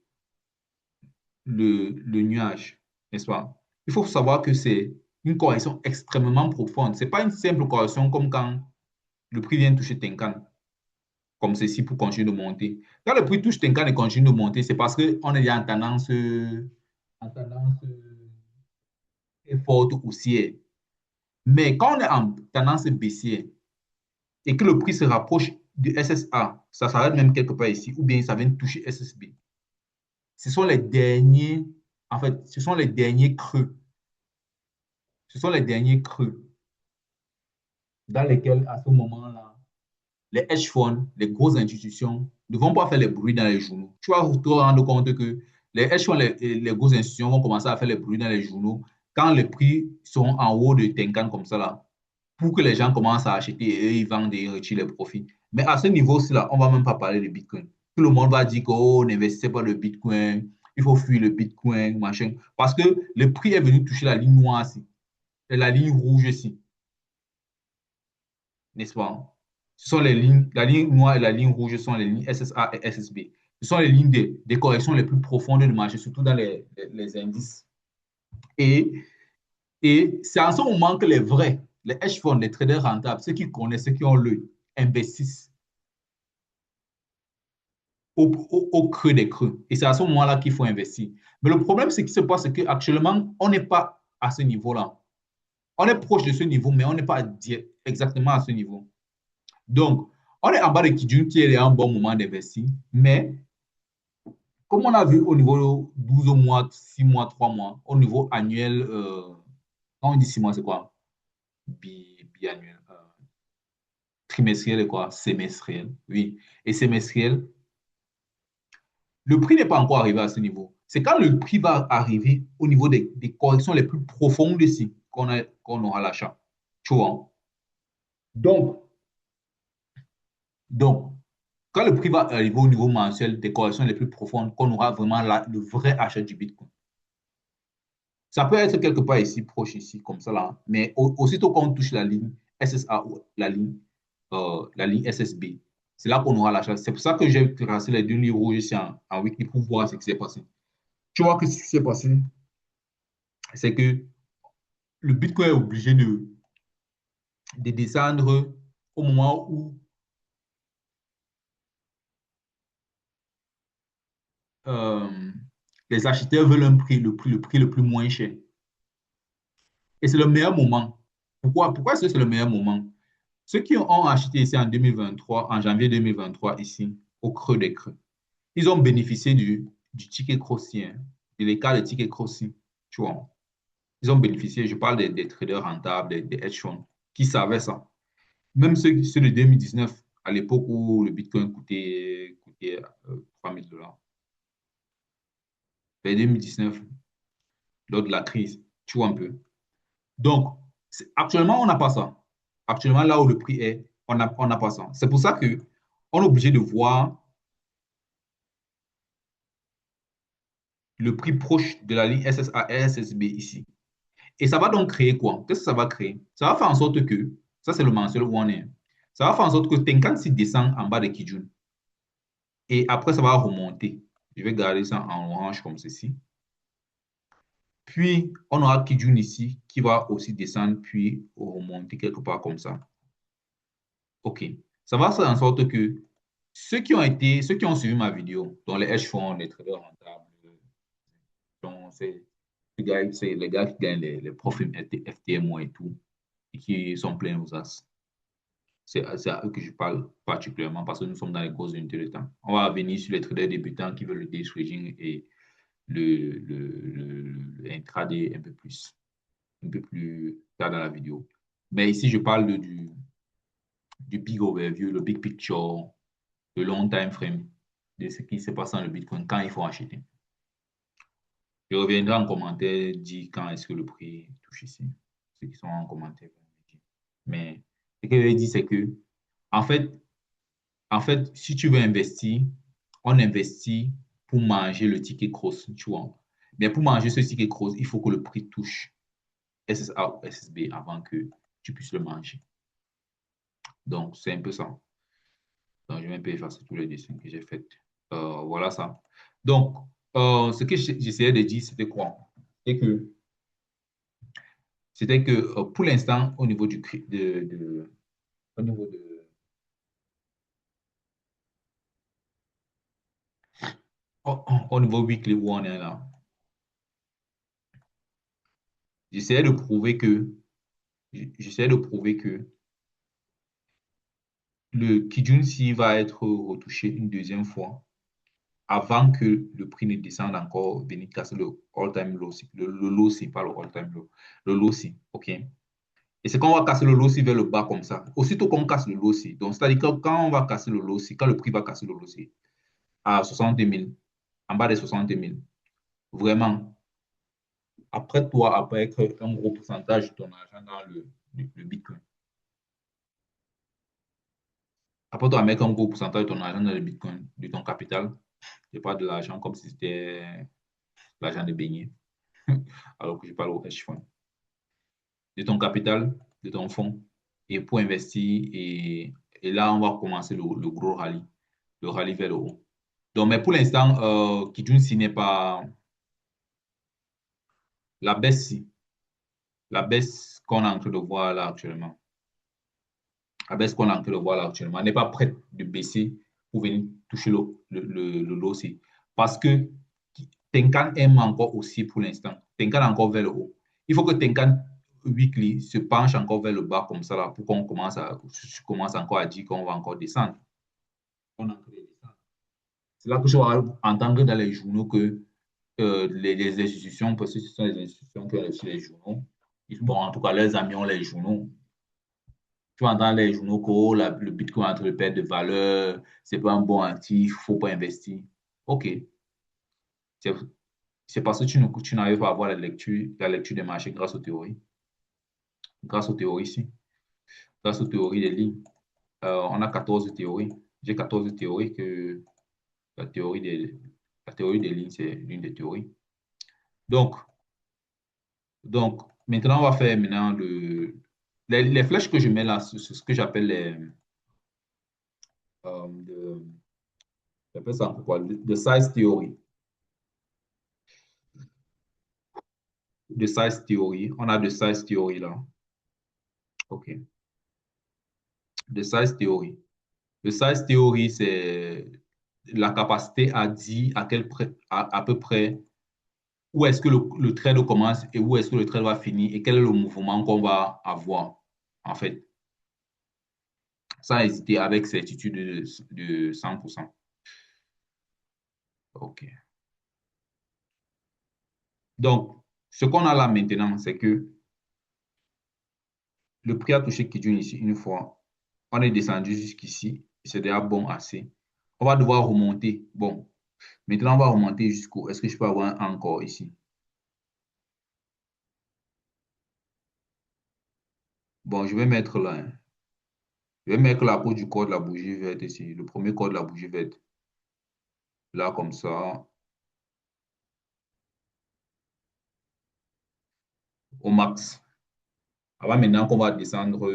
nuage, n'est-ce pas? Il faut savoir que c'est une correction extrêmement profonde. Ce n'est pas une simple correction comme quand le prix vient toucher Tenkan, comme ceci pour continuer de monter. Quand le prix touche Tenkan et continue de monter, c'est parce qu'on est en tendance très forte haussière. Mais quand on est en tendance baissière et que le prix se rapproche du SSA, ça s'arrête même quelque part ici, ou bien ça vient toucher SSB. Ce sont les derniers, en fait, ce sont les derniers creux. Ce sont les derniers creux dans lesquels, à ce moment-là, les hedge funds, les grosses institutions ne vont pas faire les bruits dans les journaux. Tu vas te rendre compte que les hedge funds, les grosses institutions vont commencer à faire les bruits dans les journaux quand les prix sont en haut de Tenkan comme ça là, pour que les gens commencent à acheter et ils vendent et ils retirent les profits. Mais à ce niveau-ci là, on ne va même pas parler de Bitcoin. Tout le monde va dire qu'on n'investissait pas le Bitcoin, il faut fuir le Bitcoin, machin. Parce que le prix est venu toucher la ligne noire ici, et la ligne rouge ici, n'est-ce pas? Ce sont les lignes, la ligne noire et la ligne rouge sont les lignes SSA et SSB. Ce sont les lignes des corrections les plus profondes du marché, surtout dans les indices. Et, et c'est en ce moment que les hedge funds, les traders rentables, ceux qui connaissent, ceux qui ont l'œil, investissent au creux des creux. Et c'est à ce moment-là qu'il faut investir. Mais le problème, c'est qu'il se passe qu'actuellement, on n'est pas à ce niveau-là. On est proche de ce niveau, mais on n'est pas exactement à ce niveau. Donc, on est en bas de Kijun qui est un bon moment d'investir, mais comme on a vu au niveau 12 mois, 6 mois, 3 mois, au niveau annuel, quand on dit 6 mois, c'est quoi? Biannuel, trimestriel et quoi? Semestriel, oui. Et semestriel, le prix n'est pas encore arrivé à ce niveau. C'est quand le prix va arriver au niveau des corrections les plus profondes ici qu'on aura l'achat. Tu vois? Donc, donc, quand le prix va arriver au niveau mensuel des corrections les plus profondes, qu'on aura vraiment le vrai achat du Bitcoin. Ça peut être quelque part ici, proche ici, comme ça là. Mais aussitôt qu'on touche la ligne SSA ou la ligne SSB, c'est là qu'on aura l'achat. C'est pour ça que j'ai tracé les deux lignes rouges ici en wiki pour voir ce qui s'est passé. Tu vois que ce qui s'est passé, c'est que le Bitcoin est obligé de descendre au moment où euh, les acheteurs veulent un prix le plus moins cher. Et c'est le meilleur moment. Pourquoi est-ce que c'est le meilleur moment? Ceux qui ont acheté ici en 2023, en janvier 2023, ici, au creux des creux, ils ont bénéficié du ticket crossien, de l'écart de ticket crossing, tu vois. Ils ont bénéficié, je parle des traders rentables, des hedge funds, qui savaient ça. Même ceux de 2019, à l'époque où le Bitcoin coûtait 3 000 $. En 2019, lors de la crise, tu vois un peu. Donc, actuellement, on n'a pas ça. Actuellement, là où le prix est, on n'a pas ça. C'est pour ça que on est obligé de voir le prix proche de la ligne SSA et SSB ici. Et ça va donc créer quoi? Qu'est-ce que ça va créer? Ça va faire en sorte que, ça c'est le mensuel où on est, ça va faire en sorte que Tenkan-si descend en bas de Kijun. Et après, ça va remonter. Je vais garder ça en orange comme ceci. Puis, on aura Kijun ici qui va aussi descendre, puis remonter quelque part comme ça. OK. Ça va faire en sorte que ceux qui ont suivi ma vidéo, dont les hedge funds, les traders rentables, dont c'est les gars qui gagnent les profits FTMO et tout, et qui sont pleins aux as. C'est à eux que je parle particulièrement parce que nous sommes dans les grosses unités de temps. On va venir sur les traders débutants qui veulent le day trading et le intraday un peu plus tard dans la vidéo. Mais ici, je parle du big overview, le big picture, le long time frame de ce qui se passe dans le Bitcoin quand il faut acheter. Je reviendrai en commentaire, dire quand est-ce que le prix touche ici. Ceux qui sont en commentaire. Mais ce que je veux dire, c'est que, en fait, si tu veux investir, on investit pour manger le ticket cross, tu vois. Mais pour manger ce ticket cross, il faut que le prix touche SSA ou SSB avant que tu puisses le manger. Donc, c'est un peu ça. Donc, je vais un peu effacer tous les dessins que j'ai faits. Voilà ça. Donc, ce que j'essayais de dire, c'était quoi? C'était que pour l'instant, au niveau au niveau au niveau weekly où on est là, j'essayais de prouver que, j'essayais de prouver que le Kijun-si va être retouché une deuxième fois avant que le prix ne descende encore, venir casser le all-time low, le low, c'est pas le all-time low, le low, si, ok? Et c'est quand on va casser le low, si vers le bas comme ça. Aussitôt qu'on casse le low, si, donc c'est-à-dire que quand on va casser le low, si, quand le prix va casser le low, si, à 60 000, en bas des 60 000, vraiment, après toi, après un gros pourcentage de ton argent dans le Bitcoin. Après toi, mettre un gros pourcentage de ton argent dans le Bitcoin, de ton capital, c'est pas de l'argent comme si c'était l'argent de beignet, alors que je parle au hedge fund. De ton capital, de ton fonds, et pour investir, et là, on va commencer le gros rallye, le rallye vers le haut. Donc, mais pour l'instant, Kijun, si n'est pas la baisse, la baisse qu'on est en train de voir là actuellement. La baisse qu'on est en train de voir là actuellement n'est pas prête de baisser pour venir toucher le lot aussi. Parce que Tenkan aime encore aussi pour l'instant. Tenkan encore vers le haut. Il faut que Tenkan weekly se penche encore vers le bas comme ça là, pour qu'on commence encore à dire qu'on va encore descendre. C'est là que je vais entendre dans les journaux que les institutions, parce que ce sont les institutions qui ont reçu les journaux, bon, en tout cas, leurs amis ont les journaux. Tu vas entendre les journaux que oh, le Bitcoin est en train de perdre de valeur, c'est pas un bon actif, il ne faut pas investir. OK. C'est c'est parce que tu n'arrives pas à avoir la lecture des marchés grâce aux théories. Grâce aux théories ici. Grâce aux théories des lignes. On a 14 théories. J'ai 14 théories que la théorie des, la théorie des lignes, c'est l'une des théories. Donc, donc, maintenant, on va faire maintenant les flèches que je mets là, c'est ce que j'appelle euh, j'appelle ça quoi, de size theory. De size theory. On a de size theory là. OK. De size theory. Le size theory, c'est la capacité à dire à peu près où est-ce que le trade commence et où est-ce que le trade va finir et quel est le mouvement qu'on va avoir, en fait, sans hésiter avec certitude de 100%. OK. Donc, ce qu'on a là maintenant, c'est que le prix a touché Kijun ici une fois. On est descendu jusqu'ici. C'est déjà bon assez. On va devoir remonter. Bon, maintenant, on va remonter jusqu'où? Est-ce que je peux avoir encore ici? Bon, je vais mettre là, hein. Je vais mettre la peau du corps de la bougie verte ici. Le premier corps de la bougie verte. Là, comme ça, au max. Avant maintenant qu'on va descendre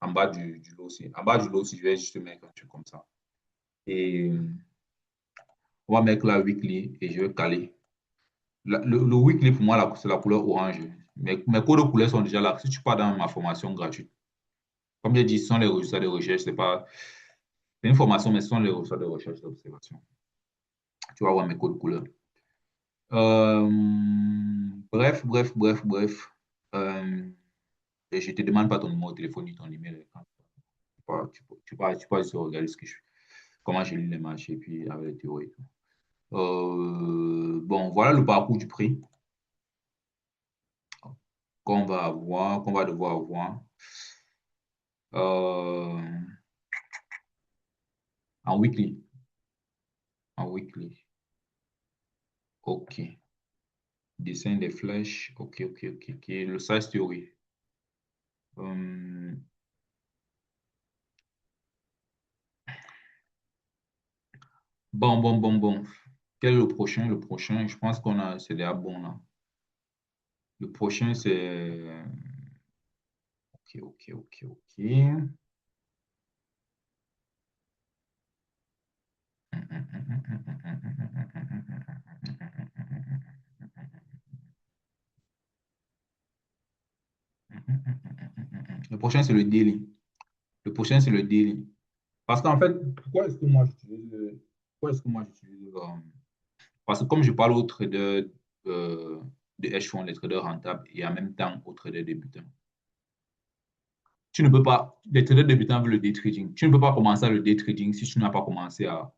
en bas du lot aussi. En bas du lot aussi, je vais juste mettre un truc comme ça. Et on va mettre la weekly et je vais caler. Le weekly, pour moi, c'est la couleur orange. Mes codes de couleurs sont déjà là. Si tu pars dans ma formation gratuite, Comme j'ai dit, ce sont les résultats de recherche, c'est une formation, mais ce sont les résultats de recherche d'observation. Tu vas voir mes codes couleurs. Euh, bref. Euh, et je te demande pas ton numéro de téléphone ni ton email. Tu peux juste regarder ce que je fais, comment je lis les marchés, et puis avec les théories et tout. Bon, voilà le parcours du prix qu'on va devoir avoir euh, en weekly. En weekly. OK. Dessin des flèches. OK. Le size theory. Euh, bon. Quel est le prochain? Le prochain, je pense c'est déjà bon là. Le prochain, c'est. OK. Le prochain, c'est le daily. Le prochain, c'est le daily. Parce qu'en fait, pourquoi est-ce que moi j'utilise parce que comme je parle aux traders de hedge funds, les traders rentables et en même temps aux traders débutants. Tu ne peux pas, les traders débutants veulent le day trading. Tu ne peux pas commencer le day trading si tu n'as pas commencé à.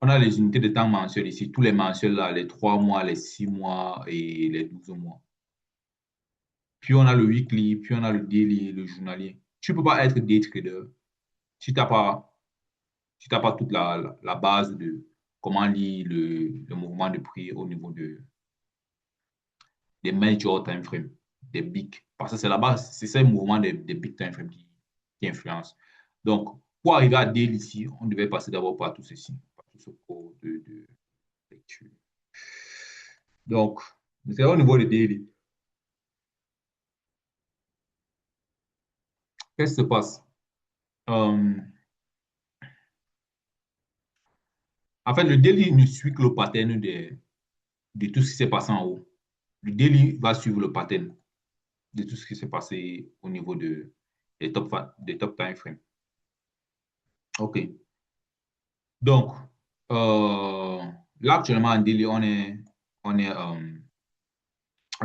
On a les unités de temps mensuelles ici, tous les mensuels là, les 3 mois, les 6 mois et les 12 mois. Puis on a le weekly, puis on a le daily, le journalier. Tu ne peux pas être day trader si tu n'as pas, si t'as pas toute la base de comment lire le mouvement de prix au niveau des major time frames, des big. Parce que c'est la base, c'est ces mouvements des big time frames qui influencent. Donc, pour arriver à daily ici, on devait passer d'abord par tout ceci, par tout ce cours de lecture. Donc, c'est au niveau de daily. Qu'est-ce qui se passe? Euh, En fait, le daily ne suit que le pattern de tout ce qui s'est passé en haut. Le daily va suivre le pattern de tout ce qui s'est passé au niveau des top time frames. OK. Donc, là, actuellement, en daily, on est au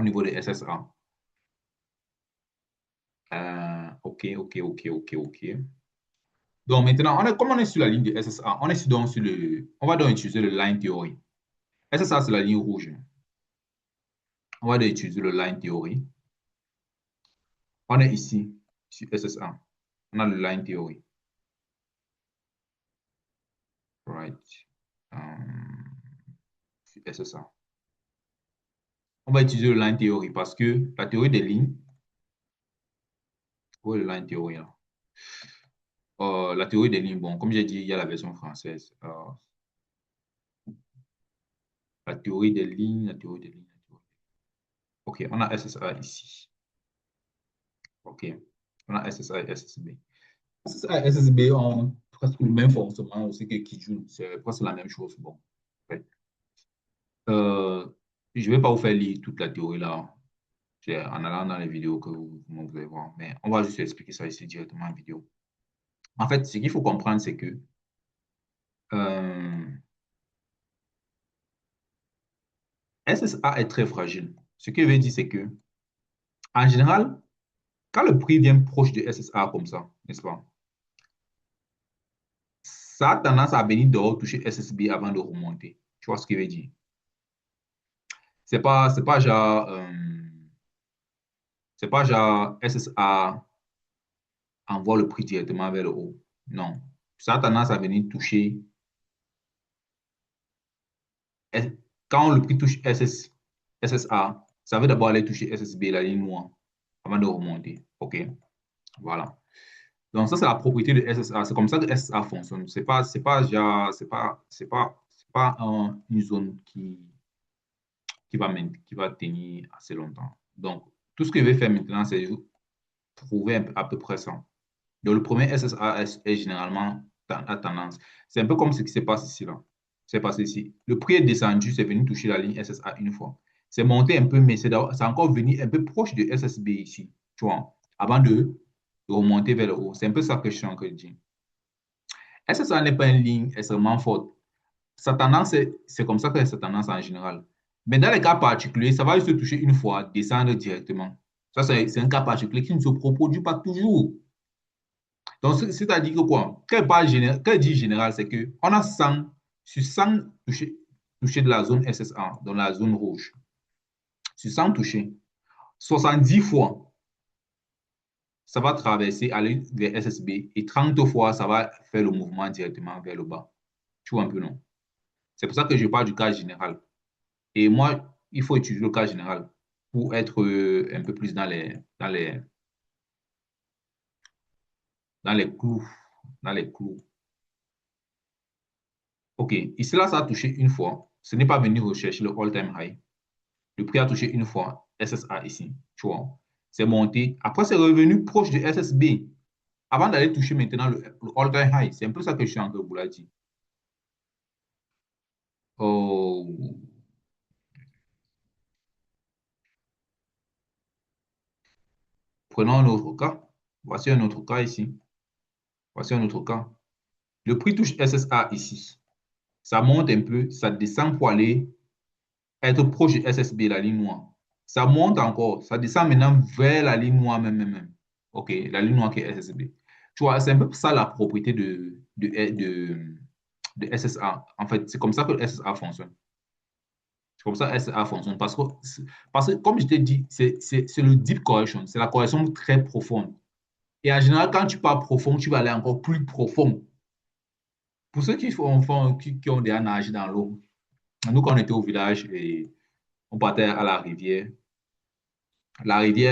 niveau des SSA. OK. Donc, maintenant, comme on est sur la ligne de SSA, on va donc utiliser le line theory. SSA, c'est la ligne rouge. On va donc utiliser le line theory. On est ici, sur SSA. On a le line theory. Right. Sur SSA. On va utiliser le line theory parce que la théorie des lignes, où est le line theory là? La théorie des lignes, bon, comme j'ai dit, il y a la version française. La théorie des lignes, la théorie des lignes. OK, on a SSA ici. OK, on a SSA et SSB. SSA et SSB ont presque le même fonctionnement aussi que Kijun. C'est presque la même chose. Bon, ouais. Je ne vais pas vous faire lire toute la théorie là. C'est en allant dans les vidéos que vous allez voir. Mais on va juste expliquer ça ici directement en vidéo. En fait, ce qu'il faut comprendre, c'est que euh, SSA est très fragile. Ce que je veux dire, c'est que, en général, quand le prix vient proche de SSA comme ça, n'est-ce pas, ça a tendance à venir de toucher SSB avant de remonter. Tu vois ce que je veux dire? C'est pas genre, c'est pas genre SSA envoie le prix directement vers le haut. Non. Ça a tendance à venir toucher. Quand le prix touche SSA, ça veut d'abord aller toucher SSB, la ligne noire, avant de remonter. OK? Voilà. Donc, ça, c'est la propriété de SSA. C'est comme ça que SSA fonctionne. C'est pas une zone qui va tenir assez longtemps. Donc, tout ce que je vais faire maintenant, c'est trouver à peu près ça. Donc, le premier SSA est généralement à tendance. C'est un peu comme ce qui se passe ici, là. C'est passé ici. Le prix est descendu, c'est venu toucher la ligne SSA une fois. C'est monté un peu, mais c'est encore venu un peu proche de SSB ici, tu vois, avant de de remonter vers le haut. C'est un peu ça que je suis en train de dire. Est-ce que ça n'est pas une ligne extrêmement forte? Sa tendance, c'est comme ça que c'est sa tendance en général. Mais dans les cas particuliers, ça va juste toucher une fois, descendre directement. Ça, c'est un cas particulier qui ne se reproduit pas toujours. Donc, c'est-à-dire que quoi? Qu'elle dit général, c'est qu'on a 100 sur 100 touchés de la zone SSA, dans la zone rouge. Sur 100 touchés, 70 fois, ça va traverser, aller vers SSB et 30 fois, ça va faire le mouvement directement vers le bas. Tu vois un peu, non? C'est pour ça que je parle du cas général. Et moi, il faut étudier le cas général pour être un peu plus dans les clous. Dans les clous. OK. Ici, là, ça a touché une fois. Ce n'est pas venu rechercher le all-time high. Le prix a touché une fois. SSA ici. Tu vois. C'est monté. Après, c'est revenu proche de SSB. Avant d'aller toucher maintenant le all-time high. C'est un peu ça que je suis en train de vous la dire. Oh. Prenons un autre cas. Voici un autre cas ici. Voici un autre cas. Le prix touche SSA ici. Ça monte un peu, ça descend pour aller être proche de SSB, la ligne noire. Ça monte encore, ça descend maintenant vers la ligne noire même. OK, la ligne noire qui est SSB. Tu vois, c'est un peu ça la propriété de SSA. En fait, c'est comme ça que SSA fonctionne. C'est comme ça que SSA fonctionne. Parce que comme je t'ai dit, c'est le deep correction. C'est la correction très profonde. Et en général, quand tu pars profond, tu vas aller encore plus profond. Pour ceux qui ont déjà nagé dans l'eau, nous, quand on était au village et on partait à la rivière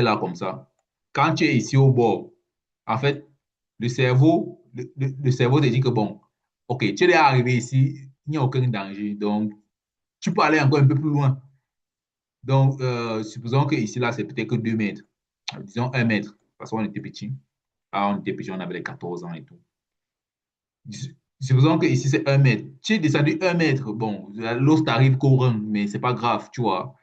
là comme ça, quand tu es ici au bord, en fait, le cerveau te dit que bon, ok, tu es déjà arrivé ici, il n'y a aucun danger, donc tu peux aller encore un peu plus loin. Donc, supposons que ici là, c'est peut-être que 2 mètres, disons 1 mètre, parce qu'on était petit. Ah, on était petit, on avait les 14 ans et tout. Supposons que ici c'est 1 mètre. Tu es descendu 1 mètre, bon, l'eau t'arrive courant, mais c'est pas grave, tu vois.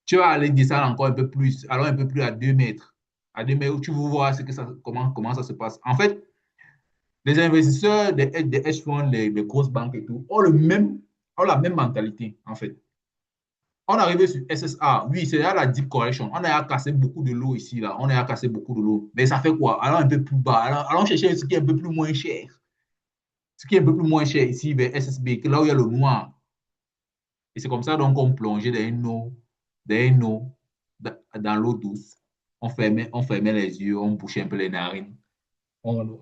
Tu vas aller descendre encore un peu plus, alors un peu plus à 2 mètres. À 2 mètres, où tu veux voir comment ça se passe. En fait, les investisseurs des hedge funds, les grosses banques et tout, ont la même mentalité, en fait. On est arrivé sur SSA, oui, c'est là la deep correction. On a cassé beaucoup de l'eau ici, là. On a cassé beaucoup de l'eau. Mais ça fait quoi? Alors un peu plus bas. Alors chercher ce qui est un peu plus moins cher. Ce qui est un peu plus moins cher ici vers SSB, que là où il y a le noir. Et c'est comme ça donc on plongeait dans une eau, dans l'eau douce. On fermait les yeux, on bouchait un peu les narines. On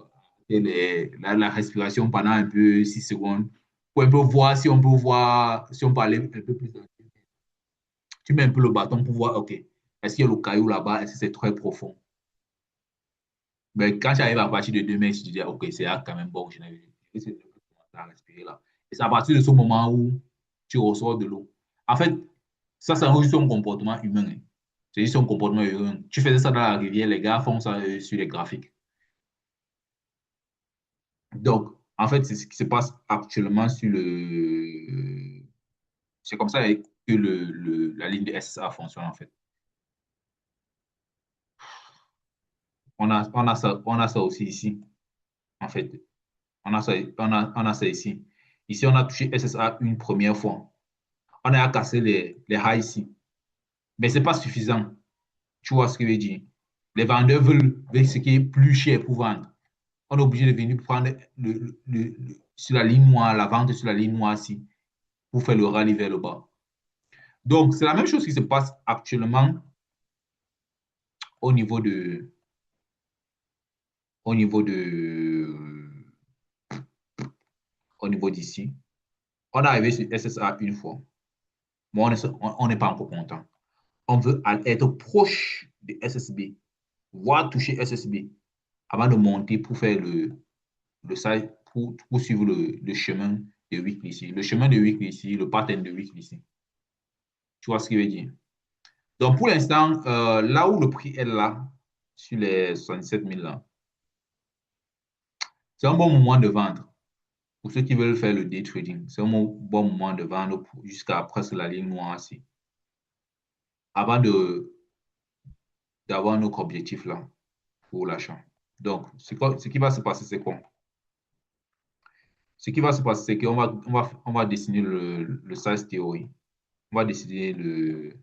fait la respiration pendant un peu 6 secondes pour un peu voir si on peut voir, si on peut aller un peu plus. Tu mets un peu le bâton pour voir, OK, est-ce qu'il y a le caillou là-bas? Est-ce que c'est très profond? Mais quand j'arrive à partir de 2 mètres, je dis, OK, c'est là quand même bon. Je vais essayer de commencer à respirer là. Et c'est à partir de ce moment où tu ressors de l'eau. En fait, ça, c'est juste un comportement humain, hein. C'est juste un comportement humain. Tu faisais ça dans la rivière, les gars font ça sur les graphiques. Donc, en fait, c'est ce qui se passe actuellement sur le. C'est comme ça que la ligne de SSA fonctionne, en fait. On a ça aussi ici, en fait. On a ça ici. Ici, on a touché SSA une première fois. On a cassé les highs ici. Mais ce n'est pas suffisant. Tu vois ce que je veux dire? Les vendeurs veulent ce qui est plus cher pour vendre. On est obligé de venir prendre sur la ligne noire, la vente sur la ligne noire ici, pour faire le rallye vers le bas. Donc, c'est la même chose qui se passe actuellement au niveau de, au niveau de, au niveau d'ici. On est arrivé sur SSA une fois. Moi, on n'est pas encore content. On veut être proche de SSB, voire toucher SSB avant de monter pour faire pour suivre le chemin de weekly ici. Le chemin de weekly ici, le pattern de weekly ici. Tu vois ce qu'il veut dire? Donc, pour l'instant, là où le prix est là, sur les 67 000 là, c'est un bon moment de vendre. Pour ceux qui veulent faire le day trading, c'est un bon moment de vendre jusqu'à presque la ligne noire ici. Avant d'avoir notre objectif là pour l'achat. Donc, ce qui va se passer, c'est quoi? Ce qui va se passer, c'est on va dessiner le size theory. On va décider le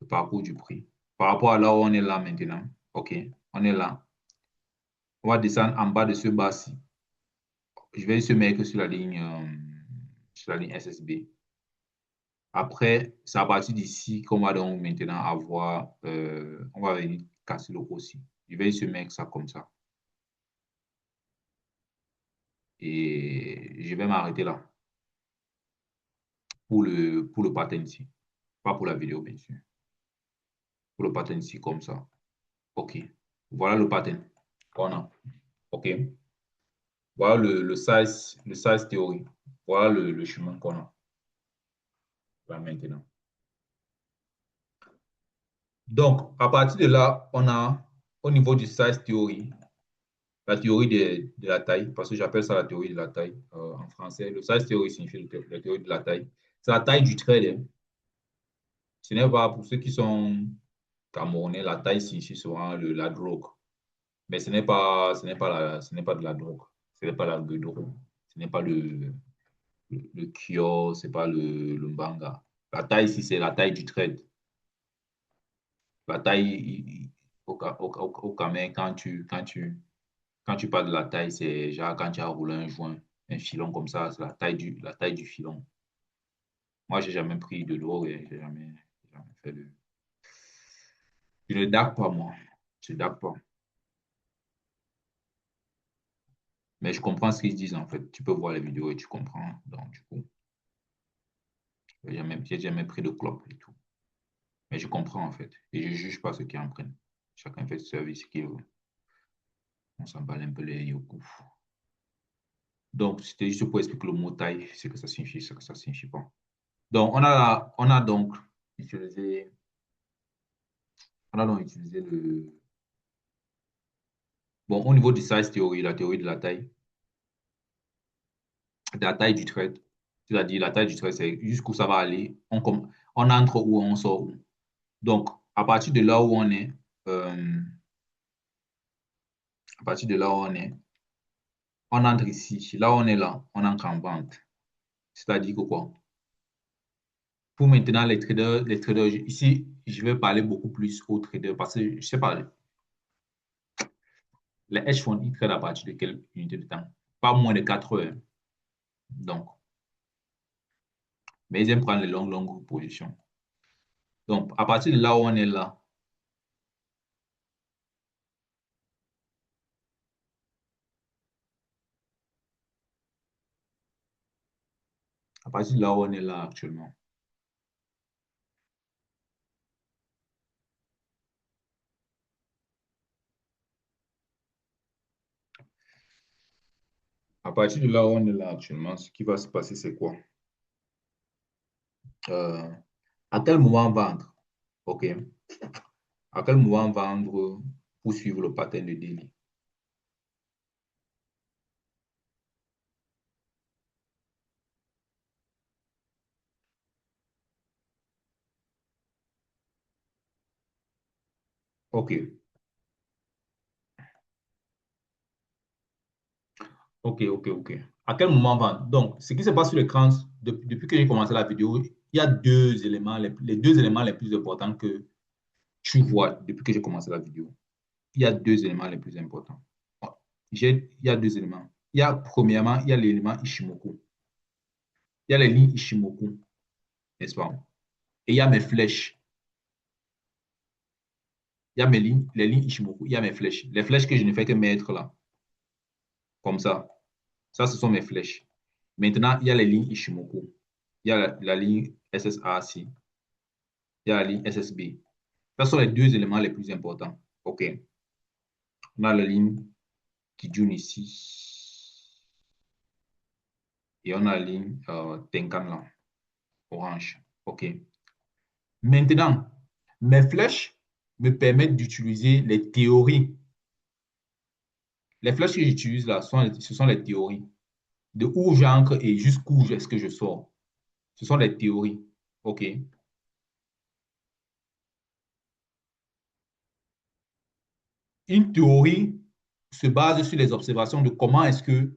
parcours du prix. Par rapport à là où on est là maintenant, OK, on est là. On va descendre en bas de ce bas-ci. Je vais se mettre sur la ligne SSB. Après, c'est à partir d'ici qu'on va donc maintenant avoir, on va venir casser le aussi. Je vais se mettre ça comme ça. Et je vais m'arrêter là pour le pattern ici. Pas pour la vidéo, bien sûr. Pour le pattern ici, comme ça. OK. Voilà le pattern qu'on a. OK. Voilà le size théorie. Voilà le chemin qu'on a là maintenant. Donc, à partir de là, on a au niveau du size théorie, la théorie de la taille, parce que j'appelle ça la théorie de la taille en français. Le size théorie signifie la théorie de la taille. C'est la taille du trade, hein. Ce n'est pas pour ceux qui sont camerounais, la taille signifie souvent la drogue. Mais ce n'est pas de la drogue. Ce n'est pas la drogue. Ce n'est pas le kyo, ce n'est pas le mbanga. La taille ici, c'est la taille du trade. La taille au Cameroun, quand tu parles de la taille, c'est genre quand tu as roulé un joint, un filon comme ça, c'est la taille du filon. Moi, j'ai jamais pris de l'eau et j'ai jamais fait de. Je ne dague pas, moi. Je ne dague pas. Mais je comprends ce qu'ils disent, en fait. Tu peux voir les vidéos et tu comprends. Donc, du coup, j'ai jamais pris de clope et tout. Mais je comprends, en fait. Et je ne juge pas ceux qui en prennent. Chacun fait ce service qu'il veut. On s'emballe un peu les yoku. Donc, c'était juste pour expliquer le mot taille, ce que ça signifie, ce que ça signifie pas. Donc, on a donc utilisé, on a donc utilisé bon, au niveau du size théorie, la théorie de la taille du trait, c'est-à-dire la taille du trait, c'est jusqu'où ça va aller, on entre où, on sort où. Donc, à partir de là où on est, euh, à partir de là où on entre ici. Là où on est là, on entre en vente. C'est-à-dire que quoi? Pour maintenant, les traders, ici, je vais parler beaucoup plus aux traders parce que, je sais pas, les hedge funds, ils traitent à partir de quelle unité de temps? Pas moins de 4 heures. Donc, mais ils aiment prendre les longues positions. Donc, à partir de là où on est là, à partir de là où on est là actuellement, à partir de là où on est là actuellement, ce qui va se passer, c'est quoi? Euh, à quel moment vendre? OK. À quel moment vendre pour suivre le pattern de daily? OK. OK. À quel moment vendre? Donc, ce qui se passe sur l'écran, depuis que j'ai commencé la vidéo, il y a deux éléments, les deux éléments les plus importants que tu vois depuis que j'ai commencé la vidéo. Il y a deux éléments les plus importants. Il y a deux éléments. Premièrement, il y a l'élément Ishimoku. Il y a les lignes Ishimoku, n'est-ce pas? Et il y a mes flèches. Il y a les lignes Ishimoku, il y a mes flèches. Les flèches que je ne fais que mettre là, comme ça. Ça, ce sont mes flèches. Maintenant, il y a les lignes Ishimoku. Il y a la ligne SSAC. Il y a la ligne SSB. Ce sont les deux éléments les plus importants. OK. On a la ligne qui dure ici. Et on a la ligne Tenkan là, orange. OK. Maintenant, mes flèches me permettent d'utiliser les théories. Les flèches que j'utilise là, ce sont les théories. De où j'entre et jusqu'où est-ce que je sors. Ce sont les théories. OK. une théorie se base sur les observations de comment est-ce que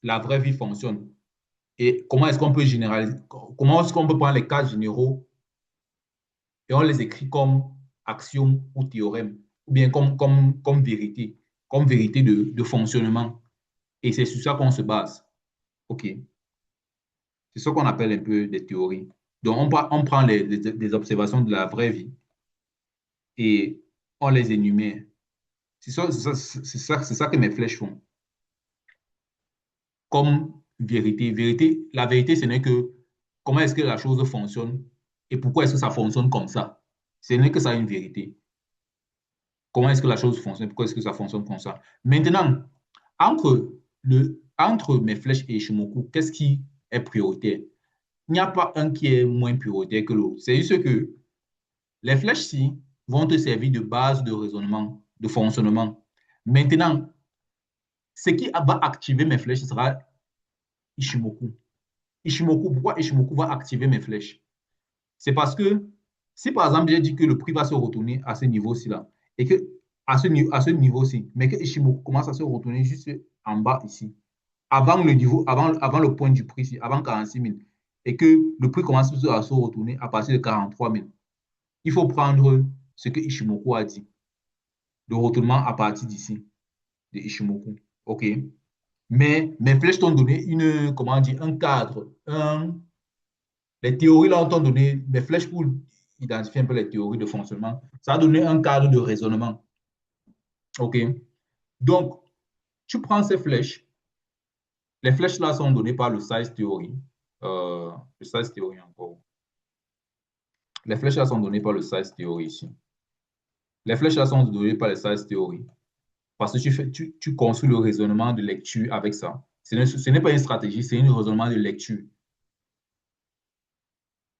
la vraie vie fonctionne et comment est-ce qu'on peut généraliser, comment est-ce qu'on peut prendre les cas généraux et on les écrit comme axiome ou théorème, ou bien comme vérité de fonctionnement. Et c'est sur ça qu'on se base. OK. C'est ce qu'on appelle un peu des théories. Donc, on prend des observations de la vraie vie et on les énumère. C'est ça que mes flèches font. Comme vérité. La vérité, ce n'est que comment est-ce que la chose fonctionne et pourquoi est-ce que ça fonctionne comme ça. Ce n'est que ça une vérité. Comment est-ce que la chose fonctionne, pourquoi est-ce que ça fonctionne comme ça. Maintenant, entre mes flèches et Ishimoku, qu'est-ce qui est prioritaire? Il n'y a pas un qui est moins prioritaire que l'autre. C'est juste que les flèches-ci vont te servir de base de raisonnement, de fonctionnement. Maintenant, ce qui va activer mes flèches sera Ishimoku. Ishimoku, pourquoi Ishimoku va activer mes flèches? C'est parce que si par exemple j'ai dit que le prix va se retourner à ce niveau-ci là, et que à ce niveau-ci, mais que Ishimoku commence à se retourner juste en bas ici, avant le niveau, avant le point du prix ici, avant 46 000, et que le prix commence à se retourner à partir de 43 000, il faut prendre ce que Ishimoku a dit, le retournement à partir d'ici, de Ishimoku. OK? Mais mes flèches t'ont donné comment dire, un cadre, les théories là t'ont donné, mes flèches pour identifier un peu les théories de fonctionnement, ça a donné un cadre de raisonnement. OK? Donc, tu prends ces flèches, les flèches là sont données par le size theory. Le size theory encore. Les flèches là sont données par le size theory ici. Les flèches là sont données par le size theory. Parce que tu construis le raisonnement de lecture avec ça. Ce n'est pas une stratégie, c'est un raisonnement de lecture.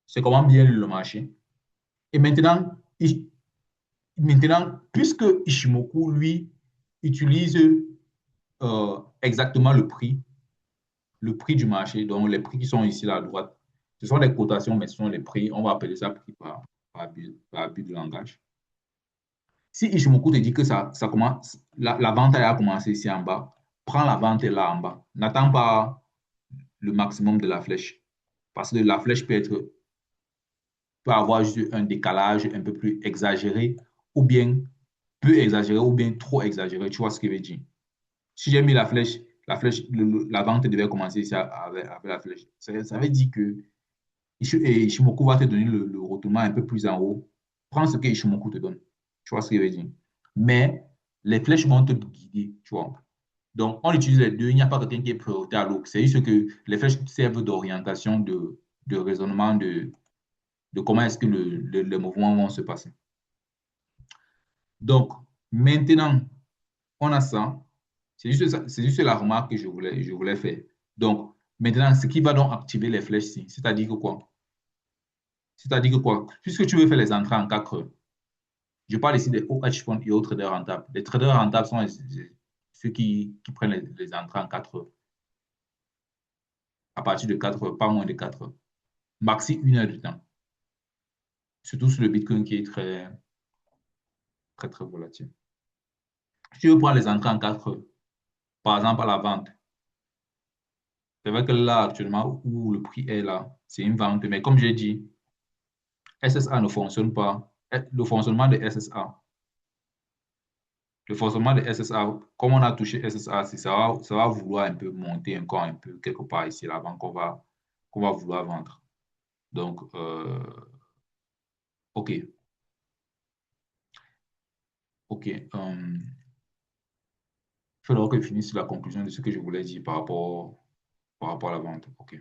C'est comment bien le marché. Et maintenant, puisque Ishimoku, lui, utilise exactement le prix du marché, donc les prix qui sont ici là, à droite, ce sont les cotations, mais ce sont les prix, on va appeler ça prix par abus de langage. Si Ishimoku te dit que ça commence, la vente a commencé ici en bas, prends la vente là en bas. N'attends pas le maximum de la flèche. Parce que la flèche peut avoir juste un décalage un peu plus exagéré, ou bien peu exagéré, ou bien trop exagéré. Tu vois ce que je veux dire? Si j'ai mis la vente devait commencer ici avec la flèche. Ça veut dire que Ishimoku va te donner le retournement un peu plus en haut. Prends ce que Ishimoku te donne. Tu vois ce que je veux dire? Mais les flèches vont te guider, tu vois. Donc, on utilise les deux. Il n'y a pas quelqu'un qui est prioritaire à l'autre. C'est juste que les flèches servent d'orientation, de raisonnement, de comment est-ce que le mouvement vont se passer. Donc, maintenant, on a ça. C'est juste la remarque que je voulais faire. Donc, maintenant, ce qui va donc activer les flèches, c'est-à-dire que quoi? C'est-à-dire que quoi? Puisque tu veux faire les entrées en 4 heures, je parle ici des hauts hedge funds et autres traders rentables. Les traders rentables sont ceux qui prennent les entrées en 4 heures, à partir de 4 heures, pas moins de 4 heures. Maxi 1 heure de temps. Surtout sur le Bitcoin qui est très, très, très volatile. Si tu veux prendre les entrées en 4 heures, par exemple à la vente, c'est vrai que là, actuellement, où le prix est là, c'est une vente. Mais comme j'ai dit, SSA ne fonctionne pas. Le fonctionnement de SSA, le fonctionnement de SSA, comme on a touché SSA, ça va vouloir un peu monter encore un peu quelque part ici, là, avant qu'on va vouloir vendre. Donc, OK. OK. Il faudra que je finisse la conclusion de ce que je voulais dire par rapport à la vente. OK.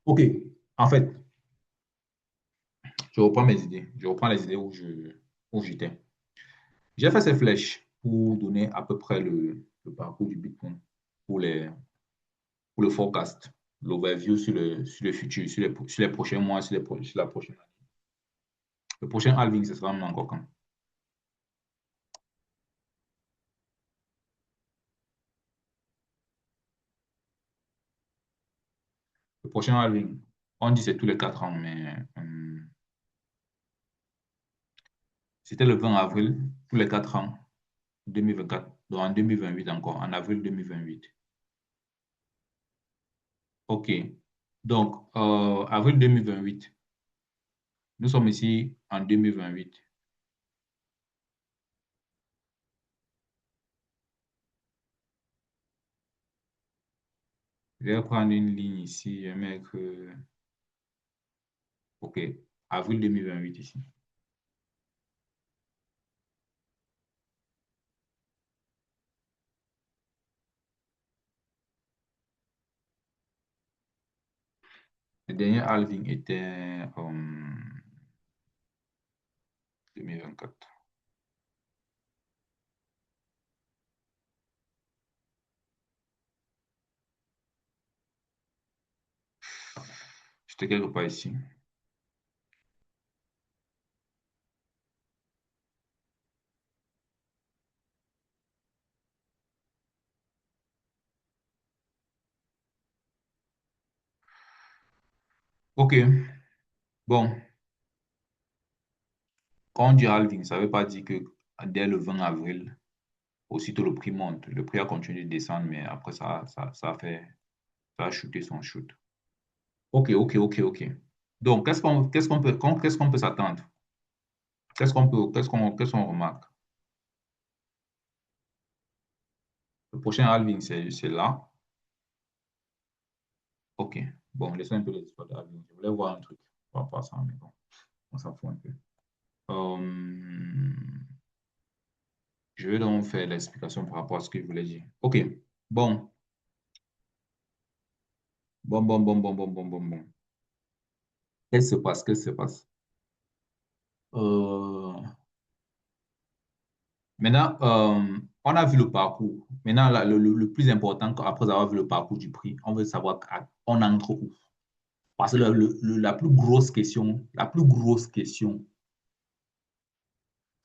OK. En fait, je reprends mes idées. Je reprends les idées où j'étais. J'ai fait ces flèches pour donner à peu près le parcours du Bitcoin pour pour le forecast, l'overview sur le futur, sur les prochains mois, sur la prochaine année. Le prochain halving, ce sera même encore quand? prochain halving, on dit c'est tous les 4 ans, mais c'était le 20 avril, tous les 4 ans, 2024. Donc en 2028 encore, en avril 2028. OK. Donc, avril 2028, nous sommes ici en 2028. Je vais prendre une ligne ici, je vais mettre, OK, avril 2028 ici. Le dernier halving était 2024. J'étais quelque part ici. OK, bon, quand on dit halving, ça ne veut pas dire que dès le 20 avril, aussitôt le prix monte. Le prix a continué de descendre, mais après ça a fait, ça a chuté son chute. OK, OK, OK, OK. Donc, qu'est-ce qu'on peut s'attendre? Qu'est-ce qu'on remarque? Le prochain halving, c'est là. OK. Bon, laissez un peu les histoires de halving. Je voulais voir un truc par rapport à ça, mais bon, on s'en fout un peu. Je vais donc faire l'explication par rapport à ce que je voulais dire. OK. Bon, bon. Qu'est-ce qui se passe? Qu'est-ce qui se passe? Euh, Maintenant, on a vu le parcours. Maintenant, le plus important, après avoir vu le parcours du prix, on veut savoir on entre où. Parce que la plus grosse question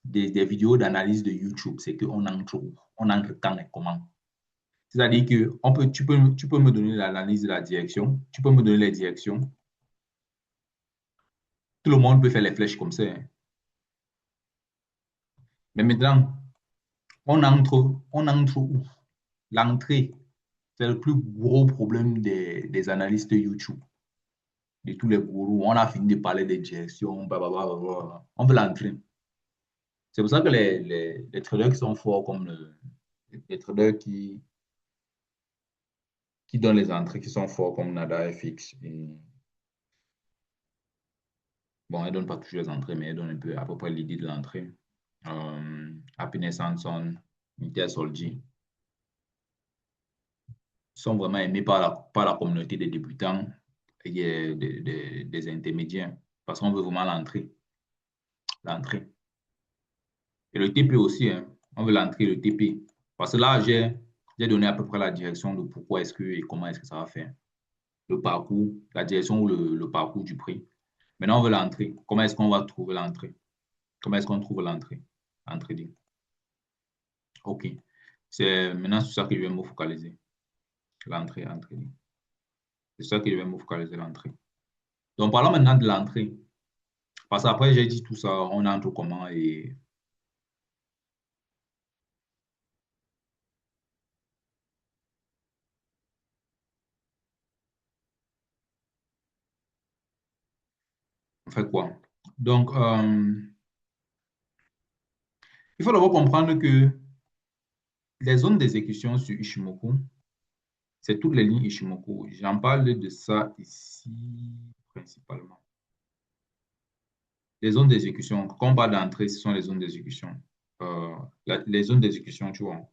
des vidéos d'analyse de YouTube, c'est qu'on entre où? On entre quand et comment? C'est-à-dire que tu peux me donner l'analyse de la direction, tu peux me donner les directions. Tout le monde peut faire les flèches comme ça, hein. Mais maintenant, on entre où? L'entrée, c'est le plus gros problème des analystes YouTube, de tous les gourous. On a fini de parler des directions, blablabla. On veut l'entrée. C'est pour ça que les traders qui sont forts, comme les traders qui donnent les entrées, qui sont forts, comme Nada FX. Bon, ils ne donnent pas toujours les entrées, mais ils donnent un peu à peu près l'idée de l'entrée. Happiness Hanson, Intel Soldi sont vraiment aimés par la communauté des débutants et des intermédiaires parce qu'on veut vraiment l'entrée. L'entrée. Et le TP aussi, hein, on veut l'entrée, le TP. Parce que là, j'ai donné à peu près la direction de pourquoi est-ce que et comment est-ce que ça va faire. Le parcours, la direction ou le parcours du prix. Maintenant, on veut l'entrée. Comment est-ce qu'on va trouver l'entrée? Comment est-ce qu'on trouve l'entrée en trading? OK. C'est maintenant sur ça que je vais me focaliser. L'entrée en trading. C'est ça que je vais me focaliser, l'entrée. Donc, parlons maintenant de l'entrée. Parce qu'après, j'ai dit tout ça, on entre comment et on fait quoi? Donc, il faut d'abord comprendre que les zones d'exécution sur Ishimoku, c'est toutes les lignes Ishimoku. J'en parle de ça ici principalement. Les zones d'exécution, quand on parle d'entrée, ce sont les zones d'exécution. Les zones d'exécution, tu vois.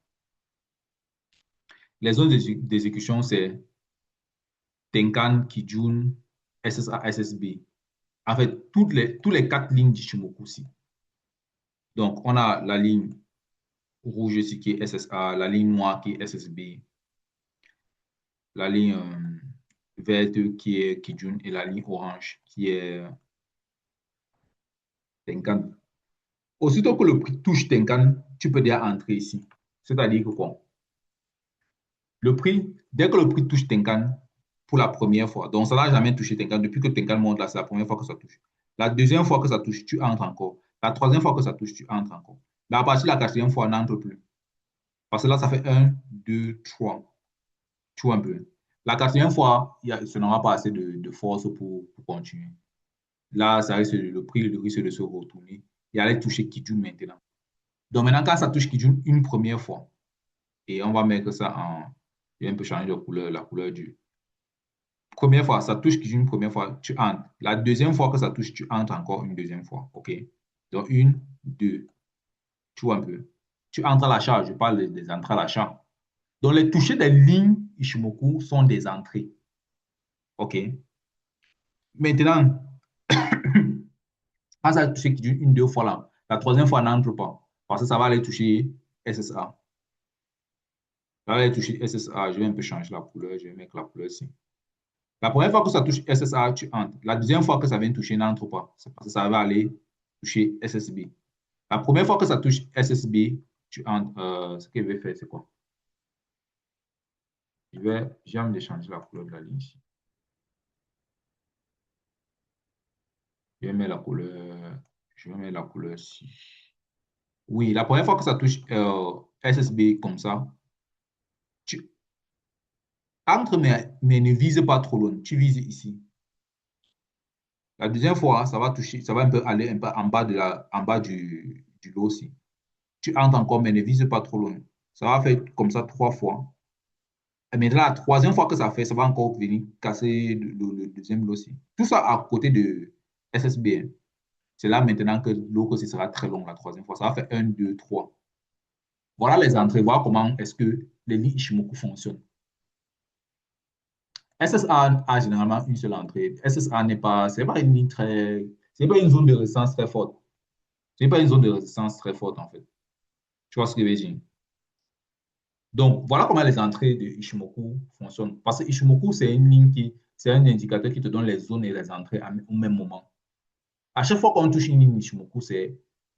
Les zones d'exécution, c'est Tenkan, Kijun, SSA, SSB. En fait, tous les quatre lignes d'Ishimoku aussi. Donc, on a la ligne rouge ici qui est SSA, la ligne noire qui est SSB, la ligne verte qui est Kijun et la ligne orange qui est Tenkan. Aussitôt que le prix touche Tenkan, tu peux déjà entrer ici. C'est-à-dire que quoi? Le prix, dès que le prix touche Tenkan, pour la première fois. Donc, ça n'a jamais touché Tenkan. Depuis que Tenkan monte là, c'est la première fois que ça touche. La deuxième fois que ça touche, tu entres encore. La troisième fois que ça touche, tu entres encore. Mais à partir de la quatrième fois, on n'entre plus. Parce que là, ça fait un, deux, trois. Tu vois un peu. La quatrième fois, ce n'aura pas assez de force pour continuer. Là, ça risque, le prix le risque de se retourner et aller toucher Kijun maintenant. Donc maintenant, quand ça touche Kijun une première fois, et on va mettre ça en... Je vais un peu changer de couleur, la couleur du... Première fois, ça touche Kijun une première fois, tu entres. La deuxième fois que ça touche, tu entres encore une deuxième fois. OK? Donc une, deux, tu vois un peu. Tu entres à la charge, je parle des entrées à la charge. Donc les touchés des lignes Ishimoku sont des entrées. OK? Maintenant, quand ça a touché une, deux fois là, la troisième fois n'entre pas. Parce que ça va aller toucher SSA. Ça va aller toucher SSA. Je vais un peu changer la couleur. Je vais mettre la couleur ici. La première fois que ça touche SSA, tu entres. La deuxième fois que ça vient toucher, n'entre pas. C'est parce que ça va aller toucher SSB. La première fois que ça touche SSB, tu entres. Ce que je vais faire, c'est quoi? Je vais me changer la couleur de la ligne ici. Je vais mettre la couleur. Je vais mettre la couleur ici. Oui, la première fois que ça touche SSB comme ça, tu entres, mais ne vise pas trop loin. Tu vises ici. La deuxième fois, ça va toucher, ça va un peu aller un peu en bas, en bas du lot aussi. Tu entres encore, mais ne vise pas trop loin. Ça va faire comme ça trois fois. Et maintenant, la troisième fois que ça fait, ça va encore venir casser le deuxième lot aussi. Tout ça à côté de SSB. Hein. C'est là maintenant que l'eau aussi sera très long la troisième fois. Ça va faire un, deux, trois. Voilà les entrées. Voilà comment est-ce que les lits Ishimoku fonctionnent. SSA a généralement une seule entrée. SSA n'est pas, c'est pas une ligne très, c'est pas une zone de résistance très forte. C'est pas une zone de résistance très forte en fait. Tu vois ce que je veux dire? Donc, voilà comment les entrées de Ishimoku fonctionnent. Parce que Ishimoku, c'est une ligne c'est un indicateur qui te donne les zones et les entrées au même moment. À chaque fois qu'on touche une ligne Ishimoku, c'est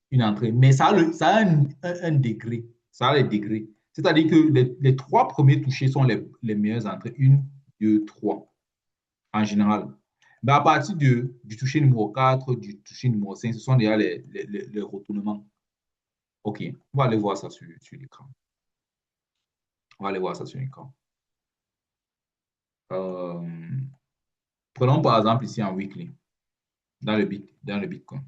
une entrée. Mais ça a un degré. Ça a les degrés. C'est-à-dire que les trois premiers touchés sont les meilleures entrées. Une, deux, trois, en général. Mais à partir du toucher numéro 4, du toucher numéro 5, ce sont déjà les retournements. OK, on va aller voir ça sur l'écran. On va aller voir ça sur l'écran. Euh, Prenons par exemple ici en weekly, dans le Bitcoin.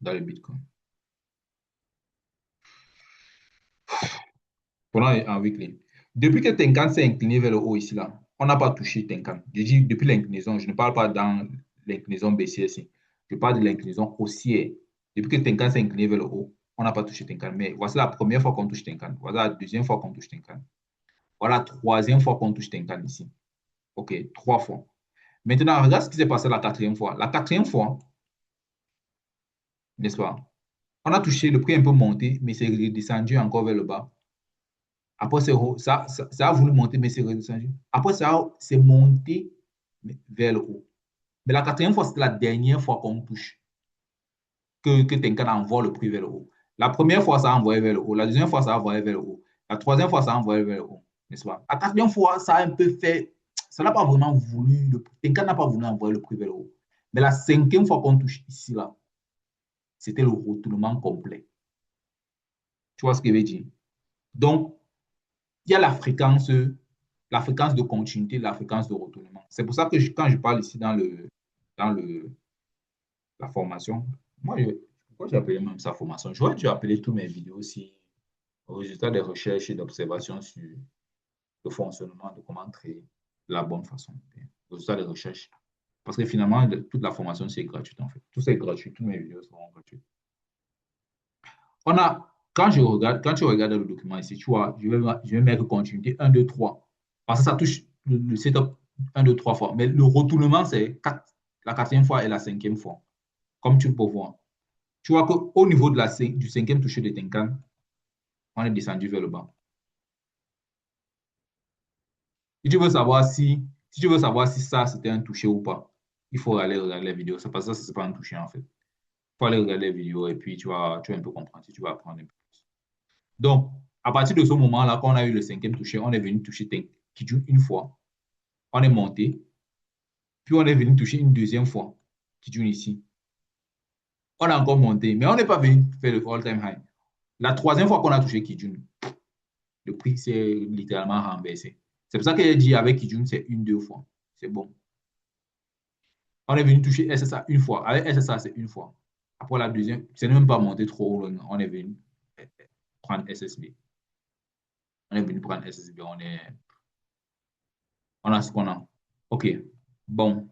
Dans le Bitcoin. Prenons en weekly. Depuis que Tenkan s'est incliné vers le haut ici, là, on n'a pas touché Tenkan. Je dis depuis l'inclinaison, je ne parle pas dans l'inclinaison baissière ici. Je parle de l'inclinaison haussière. Depuis que Tenkan s'est incliné vers le haut, on n'a pas touché Tenkan. Mais voici la première fois qu'on touche Tenkan. Voilà la deuxième fois qu'on touche Tenkan. Voilà la troisième fois qu'on touche Tenkan ici. OK, trois fois. Maintenant, regarde ce qui s'est passé la quatrième fois. La quatrième fois, n'est-ce pas? On a touché, le prix un peu monté, mais c'est redescendu encore vers le bas. Après, ça a voulu monter, mais c'est redescendu. Après, c'est monté vers le haut. Mais la quatrième fois, c'est la dernière fois qu'on touche, que Tenkan envoie le prix vers le haut. La première fois, ça a envoyé vers le haut. La deuxième fois, ça a envoyé vers le haut. La troisième fois, ça a envoyé vers le haut. N'est-ce pas? La quatrième fois, ça a un peu fait. Ça n'a pas vraiment voulu. Tenkan n'a pas voulu envoyer le prix vers le haut. Mais la cinquième fois qu'on touche ici, là, c'était le retournement complet. Tu vois ce que je veux dire? Donc, il y a la fréquence de continuité, la fréquence de retournement. C'est pour ça que quand je parle ici dans la formation, moi, pourquoi j'ai appelé même ça formation? J'aurais dû appeler toutes mes vidéos aussi au résultat des recherches et d'observations sur le fonctionnement, de comment créer de la bonne façon. Au résultat des recherches. Parce que finalement, toute la formation, c'est gratuit en fait. Tout c'est gratuit, toutes mes vidéos seront gratuites. On a, quand tu regardes le document ici, tu vois, je vais mettre continuité un 2 3 parce que ça touche le setup un 2 3 fois. Mais le retournement, c'est la quatrième fois et la cinquième fois, comme tu peux voir. Tu vois qu'au niveau du cinquième toucher de Tenkan, on est descendu vers le bas. Si tu veux savoir si ça, c'était un toucher ou pas, il faut aller regarder les vidéos. C'est parce que ça, c'est pas un toucher, en fait. Il faut aller regarder les vidéos et puis tu vas un peu comprendre si tu vas apprendre un peu plus. Donc, à partir de ce moment-là, quand on a eu le cinquième toucher, on est venu toucher Kijun une fois, on est monté, puis on est venu toucher une deuxième fois Kijun ici. On a encore monté, mais on n'est pas venu faire le all-time high. La troisième fois qu'on a touché Kijun, le prix s'est littéralement renversé. C'est pour ça que j'ai dit avec Kijun, c'est une, deux fois. C'est bon. On est venu toucher SSA une fois. Avec SSA, c'est une fois. Après la deuxième, c'est même pas monté trop loin. On est venu prendre SSB. On est venu prendre SSB. On a ce qu'on a. OK. Bon.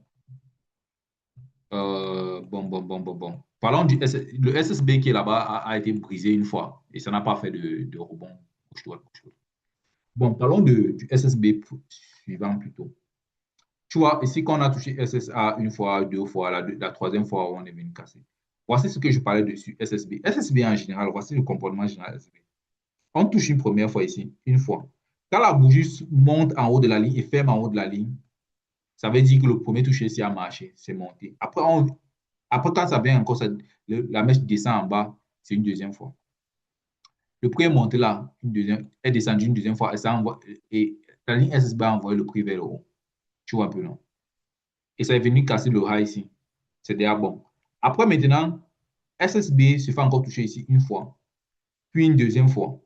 Bon. Parlons du le SSB qui est là-bas a été brisé une fois et ça n'a pas fait de rebond. Bon, parlons du SSB suivant plutôt. Tu vois, ici, quand on a touché SSA une fois, deux fois, la troisième fois, on est venu casser. Voici ce que je parlais dessus, SSB. SSB en général, voici le comportement général SSB. On touche une première fois ici, une fois. Quand la bougie monte en haut de la ligne et ferme en haut de la ligne, ça veut dire que le premier touché ici a marché, c'est monté. Après, quand ça vient encore, la mèche descend en bas, c'est une deuxième fois. Le prix est monté là, est descendu une deuxième fois, et la ligne SSB a envoyé le prix vers le haut. Tu vois un peu, non? Et ça est venu casser le high ici. C'est déjà bon. Après, maintenant, SSB se fait encore toucher ici une fois, puis une deuxième fois.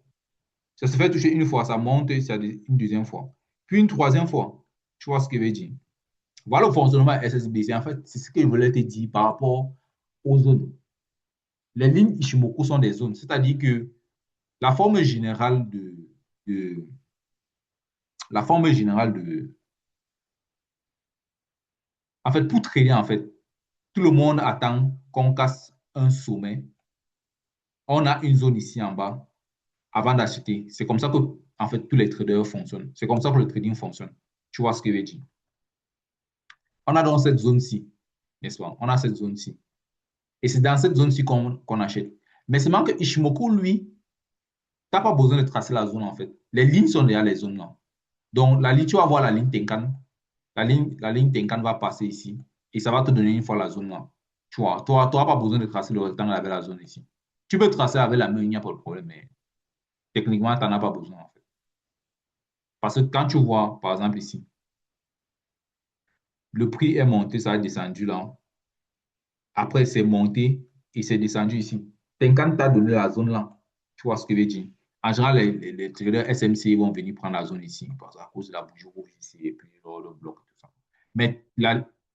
Ça se fait toucher une fois, ça monte, c'est une deuxième fois. Puis une troisième fois. Tu vois ce que je veux dire? Voilà le fonctionnement SSB. En fait, c'est ce que je voulais te dire par rapport aux zones. Les lignes Ishimoku sont des zones, c'est-à-dire que la forme générale de la forme générale de en fait pour trader en fait, tout le monde attend qu'on casse un sommet. On a une zone ici en bas avant d'acheter. C'est comme ça que en fait tous les traders fonctionnent. C'est comme ça que le trading fonctionne. Tu vois ce que je veux dire? On a donc cette zone-ci, n'est-ce pas? On a cette zone-ci. Et c'est dans cette zone-ci qu'on achète. Mais c'est que Ishimoku, lui, tu n'as pas besoin de tracer la zone en fait. Les lignes sont déjà les zones là. Donc, la ligne, tu vas voir la ligne Tenkan. La ligne Tenkan va passer ici. Et ça va te donner une fois la zone là. Tu vois, tu n'auras pas besoin de tracer le rectangle avec la zone ici. Tu peux tracer avec la main, il n'y a pas de problème. Mais techniquement, tu n'en as pas besoin en fait. Parce que quand tu vois, par exemple ici, le prix est monté, ça a descendu là. Après, c'est monté et c'est descendu ici. Tenkan t'a donné la zone là. Tu vois ce que je veux dire? En général, les traders SMC vont venir prendre la zone ici parce à cause de la bougie rouge ici et puis le bloc et tout ça. Mais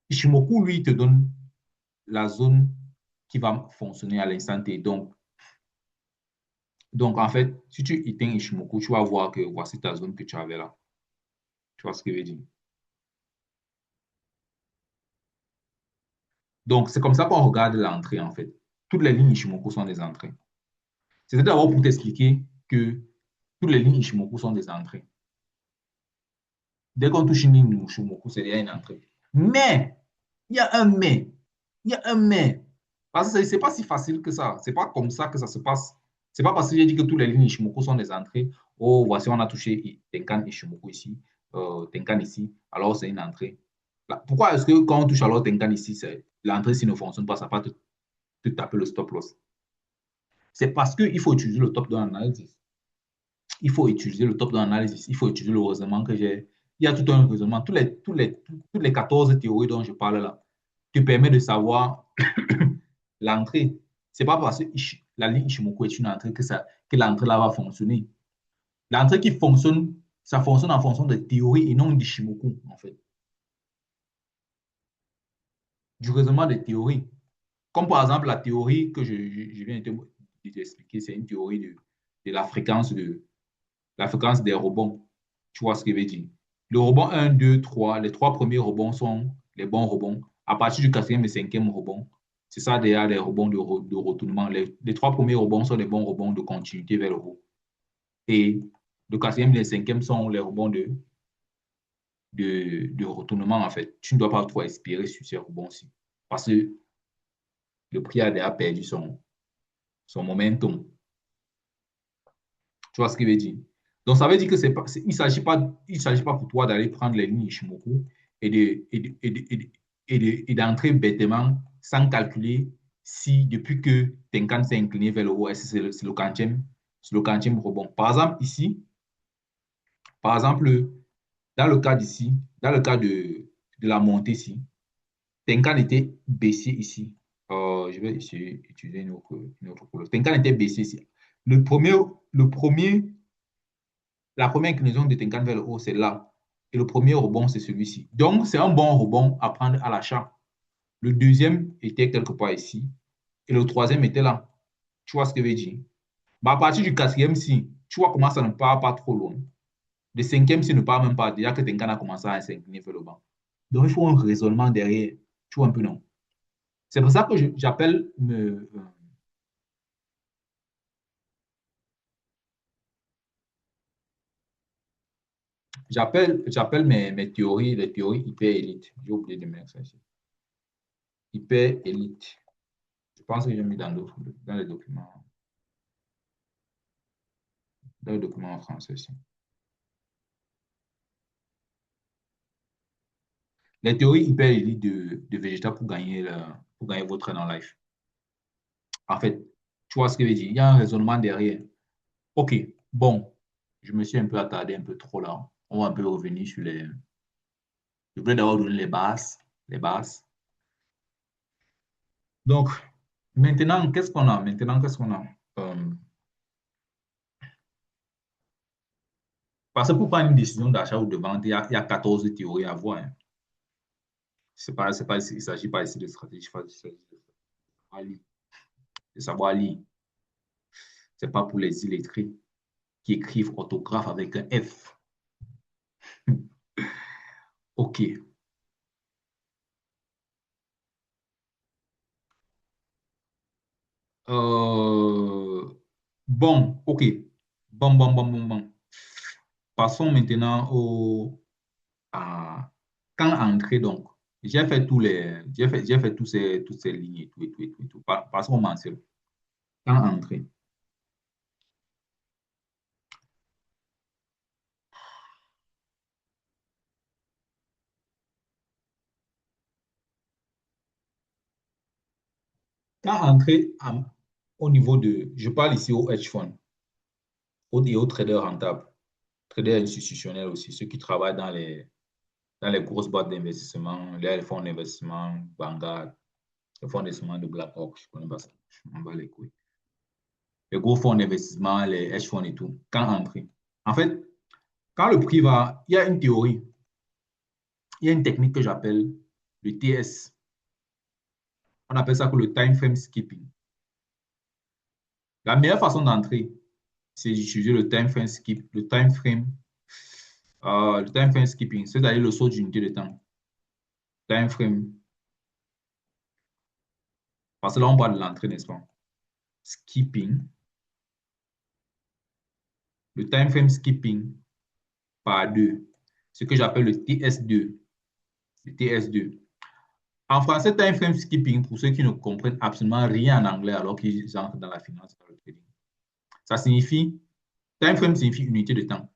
Ishimoku, lui, te donne la zone qui va fonctionner à l'instant T. Donc, en fait, si tu éteins Ishimoku, tu vas voir que voici ta zone que tu avais là. Tu vois ce que je veux dire? Donc, c'est comme ça qu'on regarde l'entrée, en fait. Toutes les lignes Ishimoku sont des entrées. C'était d'abord pour t'expliquer que toutes les lignes Ishimoku sont des entrées. Dès qu'on touche une ligne Ishimoku, c'est déjà une entrée. Mais, il y a un mais. Il y a un mais. Parce que ce n'est pas si facile que ça. Ce n'est pas comme ça que ça se passe. Ce n'est pas parce que j'ai dit que toutes les lignes Ishimoku sont des entrées. Oh, voici, on a touché Tenkan Ishimoku ici, Tenkan ici, alors c'est une entrée. Là, pourquoi est-ce que quand on touche alors Tenkan ici, l'entrée s'il ne fonctionne pas, ça va te taper le stop loss? C'est parce qu'il faut utiliser le top-down analysis. Il faut utiliser le top-down analysis. Il faut utiliser le raisonnement que j'ai. Il y a tout un raisonnement. Toutes les 14 théories dont je parle là te permettent de savoir l'entrée. Ce n'est pas parce que la ligne Ishimoku est une entrée que l'entrée là va fonctionner. L'entrée qui fonctionne, ça fonctionne en fonction des théories et non d'Ishimoku, en fait. Du raisonnement des théories. Comme par exemple la théorie que je viens de t'expliquer, c'est une théorie de la fréquence des rebonds. Tu vois ce que je veux dire? Le rebond 1, 2, 3, les trois premiers rebonds sont les bons rebonds. À partir du quatrième et cinquième rebond, c'est ça déjà les rebonds de retournement. Les trois premiers rebonds sont les bons rebonds de continuité vers le haut. Et le quatrième et le cinquième sont les rebonds de retournement, en fait. Tu ne dois pas trop espérer sur ces rebonds-ci. Parce que le prix a déjà perdu son momentum. Tu vois ce qu'il veut dire? Donc, ça veut dire que il ne s'agit pas pour toi d'aller prendre les lignes Ishimoku et d'entrer bêtement sans calculer si depuis que Tenkan s'est incliné vers le haut, est-ce que c'est le quantième rebond. Par exemple, ici, par exemple, Dans le cas d'ici, dans le cas de la montée ici, Tenkan était baissé ici. Je vais essayer d'utiliser une autre couleur. Tenkan était baissé ici. Le premier, le premier, la première inclinaison de Tenkan vers le haut, c'est là. Et le premier rebond, c'est celui-ci. Donc, c'est un bon rebond à prendre à l'achat. Le deuxième était quelque part ici. Et le troisième était là. Tu vois ce que je veux dire? Bah, à partir du quatrième si, tu vois comment ça ne part pas trop loin. Le cinquième si ne part même pas. Déjà que Tenkan a commencé à s'incliner vers le bas. Donc, il faut un raisonnement derrière. Tu vois un peu, non? C'est pour ça que j'appelle mes théories, les théories hyper élites. J'ai oublié de mettre ça ici. Hyper élite. Je pense que j'ai mis dans les documents en français ici. Les théories hyper élites de Vegeta pour gagner votre train en life. En fait, tu vois ce que je veux dire? Il y a un raisonnement derrière. OK, bon, je me suis un peu attardé un peu trop là. On va un peu revenir sur les. Je voulais d'abord donner les bases. Les bases. Donc, maintenant, qu'est-ce qu'on a? Maintenant, qu'est-ce qu'on a? Euh, Parce que pour prendre une décision d'achat ou de vente, il y a 14 théories à voir. Hein. Il ne s'agit pas ici de stratégie, il s'agit de savoir lire. Ce n'est pas pour les illettrés qui écrivent orthographe avec un F. OK. Euh, bon, OK. Bon. Passons maintenant à quand entrer donc. J'ai fait toutes ces lignes et tout, et tout, et tout, et tout. Passons au mensuel. Quand entrer. Quand entrer au niveau de, je parle ici au hedge fund et aux traders rentables, traders institutionnels aussi, ceux qui travaillent dans les grosses boîtes d'investissement, les fonds d'investissement, Vanguard, les fonds d'investissement de BlackRock, je ne connais pas ça, je m'en bats les couilles. Les gros fonds d'investissement, les hedge funds et tout, quand entrer. En fait, quand le prix va, il y a une théorie, il y a une technique que j'appelle le TS. On appelle ça que le time frame skipping. La meilleure façon d'entrer, c'est d'utiliser le time frame skipping, c'est-à-dire le saut d'unité de temps. Time frame, parce que là, on parle de l'entrée, n'est-ce pas? Skipping, le time frame skipping par deux, ce que j'appelle le TS2. Le TS2. En français, time frame skipping, pour ceux qui ne comprennent absolument rien en anglais alors qu'ils entrent dans la finance et dans le trading, ça signifie, time frame signifie unité de temps.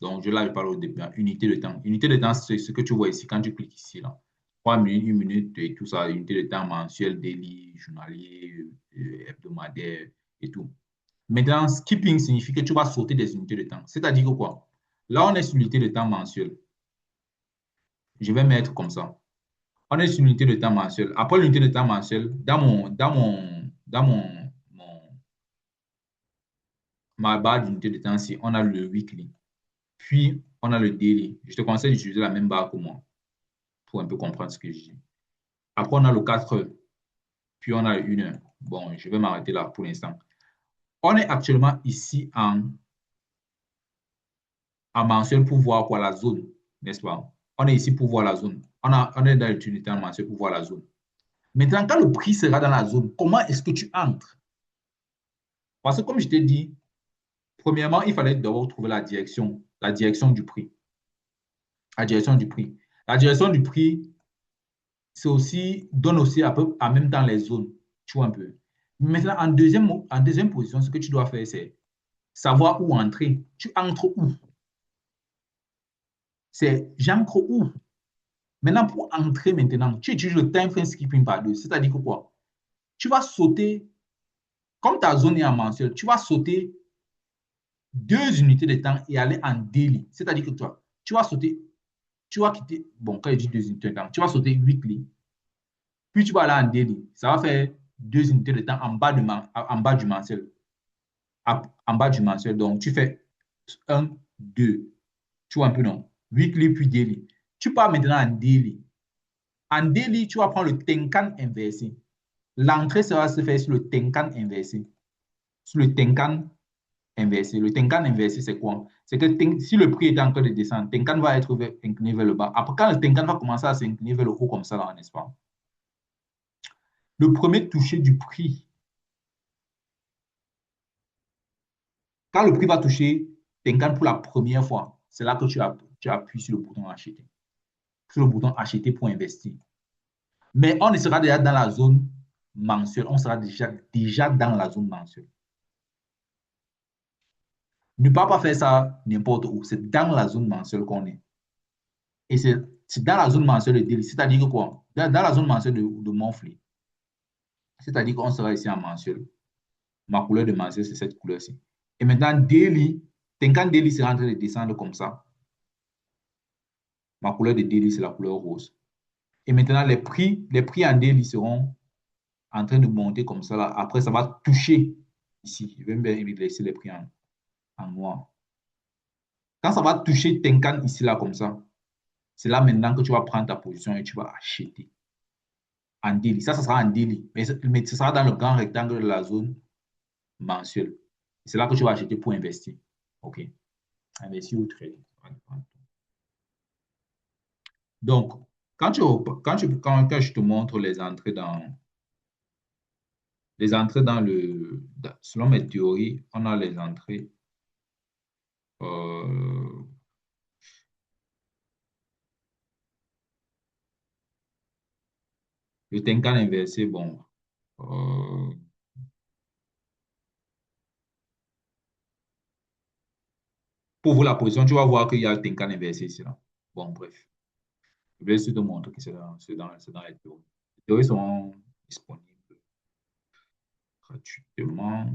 Donc, je parle au début, unité de temps. Unité de temps, c'est ce que tu vois ici quand tu cliques ici. Là. 3 minutes, 1 minute et tout ça, unité de temps mensuel, daily, journalier, hebdomadaire et tout. Maintenant, skipping signifie que tu vas sauter des unités de temps. C'est-à-dire que quoi? Là, on est sur l'unité de temps mensuel. Je vais mettre comme ça. On est sur l'unité de temps mensuel. Après l'unité de temps mensuel, ma barre d'unité de temps, on a le weekly. Puis, on a le daily. Je te conseille d'utiliser la même barre que moi pour un peu comprendre ce que je dis. Après, on a le 4 heures. Puis, on a le 1 heure. Bon, je vais m'arrêter là pour l'instant. On est actuellement ici en mensuel pour voir quoi la zone, n'est-ce pas? On est ici pour voir la zone. On est dans l'utilité en mensuel pour voir la zone. Maintenant, quand le prix sera dans la zone, comment est-ce que tu entres? Parce que comme je t'ai dit, premièrement, il fallait d'abord trouver la direction du prix. La direction du prix. La direction du prix, donne aussi en même temps les zones. Tu vois un peu. Maintenant, en deuxième position, ce que tu dois faire, c'est savoir où entrer. Tu entres où? C'est j'entre où? Maintenant, pour entrer maintenant, tu utilises le time frame skipping par deux. C'est-à-dire que quoi? Tu vas sauter, comme ta zone est en mensuel, tu vas sauter 2 unités de temps et aller en daily. C'est-à-dire que toi, tu vas sauter tu vas quitter, bon, quand je dis 2 unités de temps, tu vas sauter 8 lits, puis tu vas aller en daily. Ça va faire 2 unités de temps en bas du mensuel. En bas du mensuel. Donc, tu fais un, 2. Tu vois un peu, non? 8 lits, puis daily. Tu pars maintenant en daily. En daily, tu vas prendre le Tenkan inversé. L'entrée sera se faire sur le Tenkan inversé. Sur le Tenkan inversé. Le Tenkan inversé, c'est quoi? C'est que si le prix est en train de descendre, Tenkan va être incliné vers le bas. Après, quand le Tenkan va commencer à s'incliner vers le haut comme ça, n'est-ce pas? Le premier toucher du prix, quand le prix va toucher Tenkan pour la première fois, c'est là que tu appuies sur le bouton acheter. Sur le bouton acheter pour investir. Mais on sera déjà dans la zone mensuelle. On sera déjà dans la zone mensuelle. Ne pas faire ça n'importe où. C'est dans la zone mensuelle qu'on est. Et c'est dans la zone mensuelle de daily. C'est-à-dire que quoi? Dans la zone mensuelle de monthly. C'est-à-dire qu'on sera ici en mensuel. Ma couleur de mensuel, c'est cette couleur-ci. Et maintenant, daily, quand daily sera en train de descendre comme ça, ma couleur de daily, c'est la couleur rose. Et maintenant, les prix en daily seront en train de monter comme ça. Là. Après, ça va toucher ici. Je vais bien laisser les prix en noir. Quand ça va toucher Tenkan ici, là, comme ça, c'est là maintenant que tu vas prendre ta position et tu vas acheter en daily. Ça sera en daily. Mais ce sera dans le grand rectangle de la zone mensuelle. C'est là que tu vas acheter pour investir. OK. Investir ou trader. Donc, quand je te montre les entrées selon mes théories, on a les entrées. euh, le Tenkan inversé, bon. euh, pour vous, la position, tu vas voir qu'il y a le Tenkan inversé ici. Là. Bon, bref. Je vais essayer de montrer que c'est dans les théories. Les théories sont disponibles gratuitement.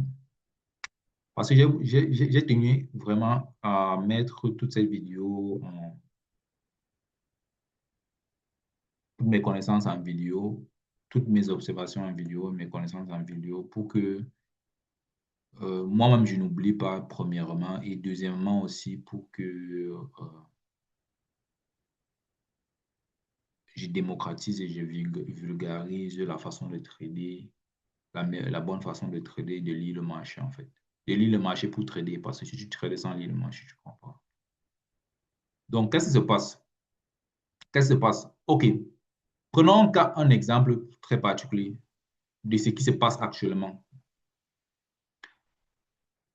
Parce que j'ai tenu vraiment à mettre toute cette vidéo, toutes mes connaissances en vidéo, toutes mes observations en vidéo, mes connaissances en vidéo, pour que moi-même, je n'oublie pas, premièrement, et deuxièmement aussi pour que je démocratise et je vulgarise la façon de trader, la bonne façon de trader et de lire le marché, en fait. De lire le marché pour trader, parce que si tu trades sans lire le marché, tu ne comprends pas. Donc, qu'est-ce qui se passe? Qu'est-ce qui se passe? OK. Prenons un exemple très particulier de ce qui se passe actuellement.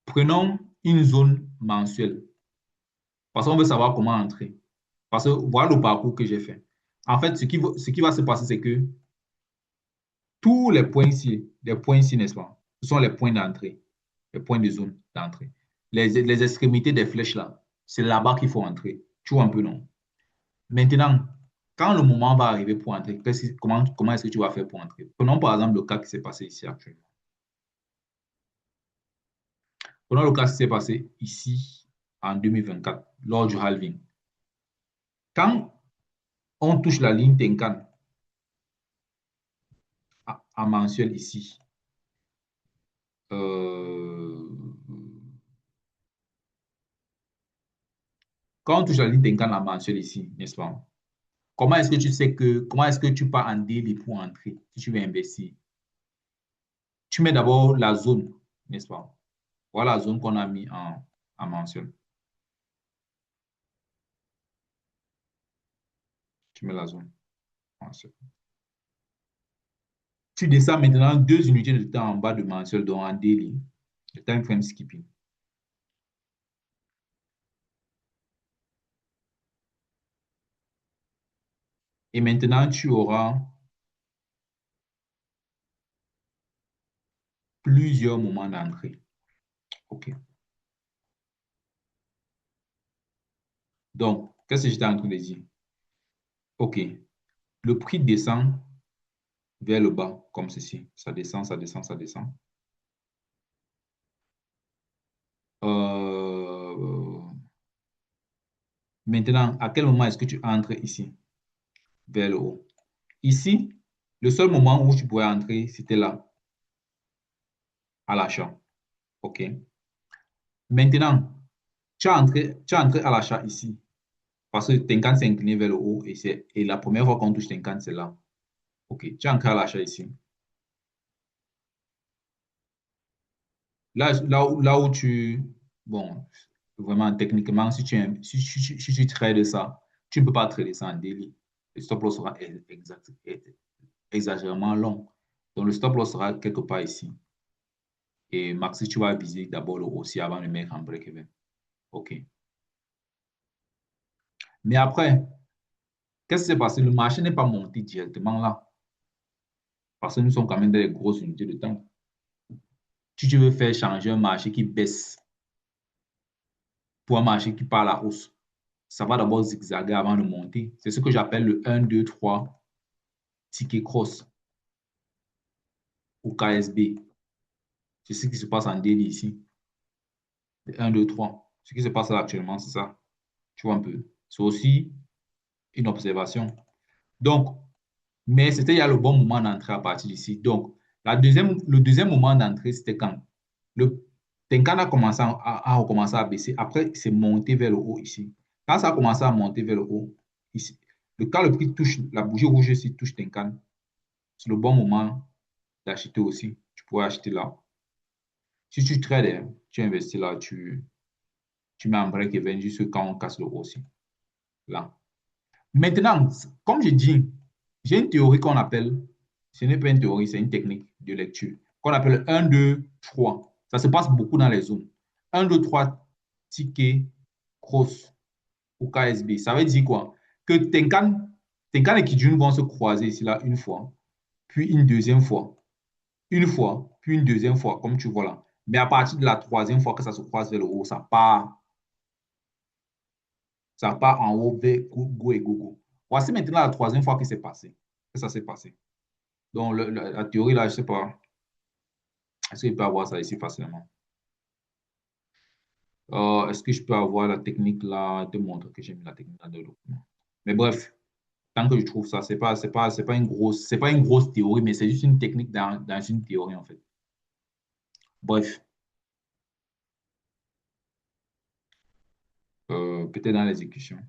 Prenons une zone mensuelle, parce qu'on veut savoir comment entrer. Parce que voilà le parcours que j'ai fait. En fait, ce qui va se passer, c'est que tous les points ici, n'est-ce pas, ce sont les points d'entrée, les points de zone d'entrée. Les extrémités des flèches là, c'est là-bas qu'il faut entrer. Tu vois un peu, non? Maintenant, quand le moment va arriver pour entrer, comment est-ce que tu vas faire pour entrer? Prenons par exemple le cas qui s'est passé ici actuellement. Prenons le cas qui s'est passé ici en 2024, lors du halving. Quand on touche la ligne Tenkan en mensuel ici, euh, quand on touche la ligne Tenkan en mensuel ici, n'est-ce pas? Comment est-ce que tu pars en daily pour entrer si tu veux investir? Tu mets d'abord la zone, n'est-ce pas? Voilà la zone qu'on a mis en mensuel. Tu mets la zone mensuelle. Tu descends maintenant 2 unités de temps en bas de mensuel, donc en daily, le time frame skipping. Et maintenant, tu auras plusieurs moments d'entrée. OK. Donc, qu'est-ce que j'étais en train de dire? OK. Le prix descend vers le bas, comme ceci. Ça descend, ça descend, ça descend. Euh, Maintenant, à quel moment est-ce que tu entres ici, vers le haut? Ici, le seul moment où tu pouvais entrer, c'était là, à l'achat. OK. Maintenant, tu as entré à l'achat ici. Parce que Tenkan s'est incliné vers le haut et la première fois qu'on touche Tenkan, c'est là. OK. Tu as entré à l'achat ici. Là où tu. Bon, vraiment, techniquement, si tu trades ça, tu ne peux pas trader ça en daily. Le stop loss sera exagérément long. Donc, le stop loss sera quelque part ici. Et maxi, tu vas viser d'abord le haussier avant de mettre en break-even. OK. Mais après, qu'est-ce qui s'est passé? Le marché n'est pas monté directement là. Parce que nous sommes quand même dans les grosses unités de temps. Si tu veux faire changer un marché qui baisse pour un marché qui part à la hausse, ça va d'abord zigzaguer avant de monter. C'est ce que j'appelle le 1, 2, 3 ticket cross ou KSB. C'est ce qui se passe en daily ici. Le 1, 2, 3. Ce qui se passe là actuellement, c'est ça. Tu vois un peu. C'est aussi une observation. Donc, mais c'était il y a le bon moment d'entrée à partir d'ici. Donc, le deuxième moment d'entrée, c'était quand le Tenkan a commencé à recommencer à baisser. Après, c'est monté vers le haut ici. Quand ça a commencé à monter vers le haut, ici, quand le prix touche, la bougie rouge ici touche Tenkan, c'est le bon moment d'acheter aussi. Tu pourrais acheter là. Si tu trades, hein, tu investis là, tu mets en break-even juste quand on casse le haut aussi. Là. Maintenant, comme je dis, j'ai une théorie qu'on appelle, ce n'est pas une théorie, c'est une technique de lecture, qu'on appelle 1, 2, 3. Ça se passe beaucoup dans les zones. 1, 2, 3, ticket, cross ou KSB. Ça veut dire quoi? Que Tenkan et Kijun vont se croiser ici là une fois, puis une fois, puis une deuxième fois, comme tu vois là. Mais à partir de la troisième fois que ça se croise vers le haut, ça part en haut vers go et go. Voici maintenant la troisième fois que c'est passé, que ça s'est passé. Donc, la théorie, là, je ne sais pas. Est-ce que je peux avoir ça ici facilement? Est-ce que je peux avoir la technique là, de montrer que j'ai mis la technique dans le document? Mais bref, tant que je trouve ça, c'est pas une grosse théorie, mais c'est juste une technique dans une théorie, en fait. Bref, peut-être dans l'exécution.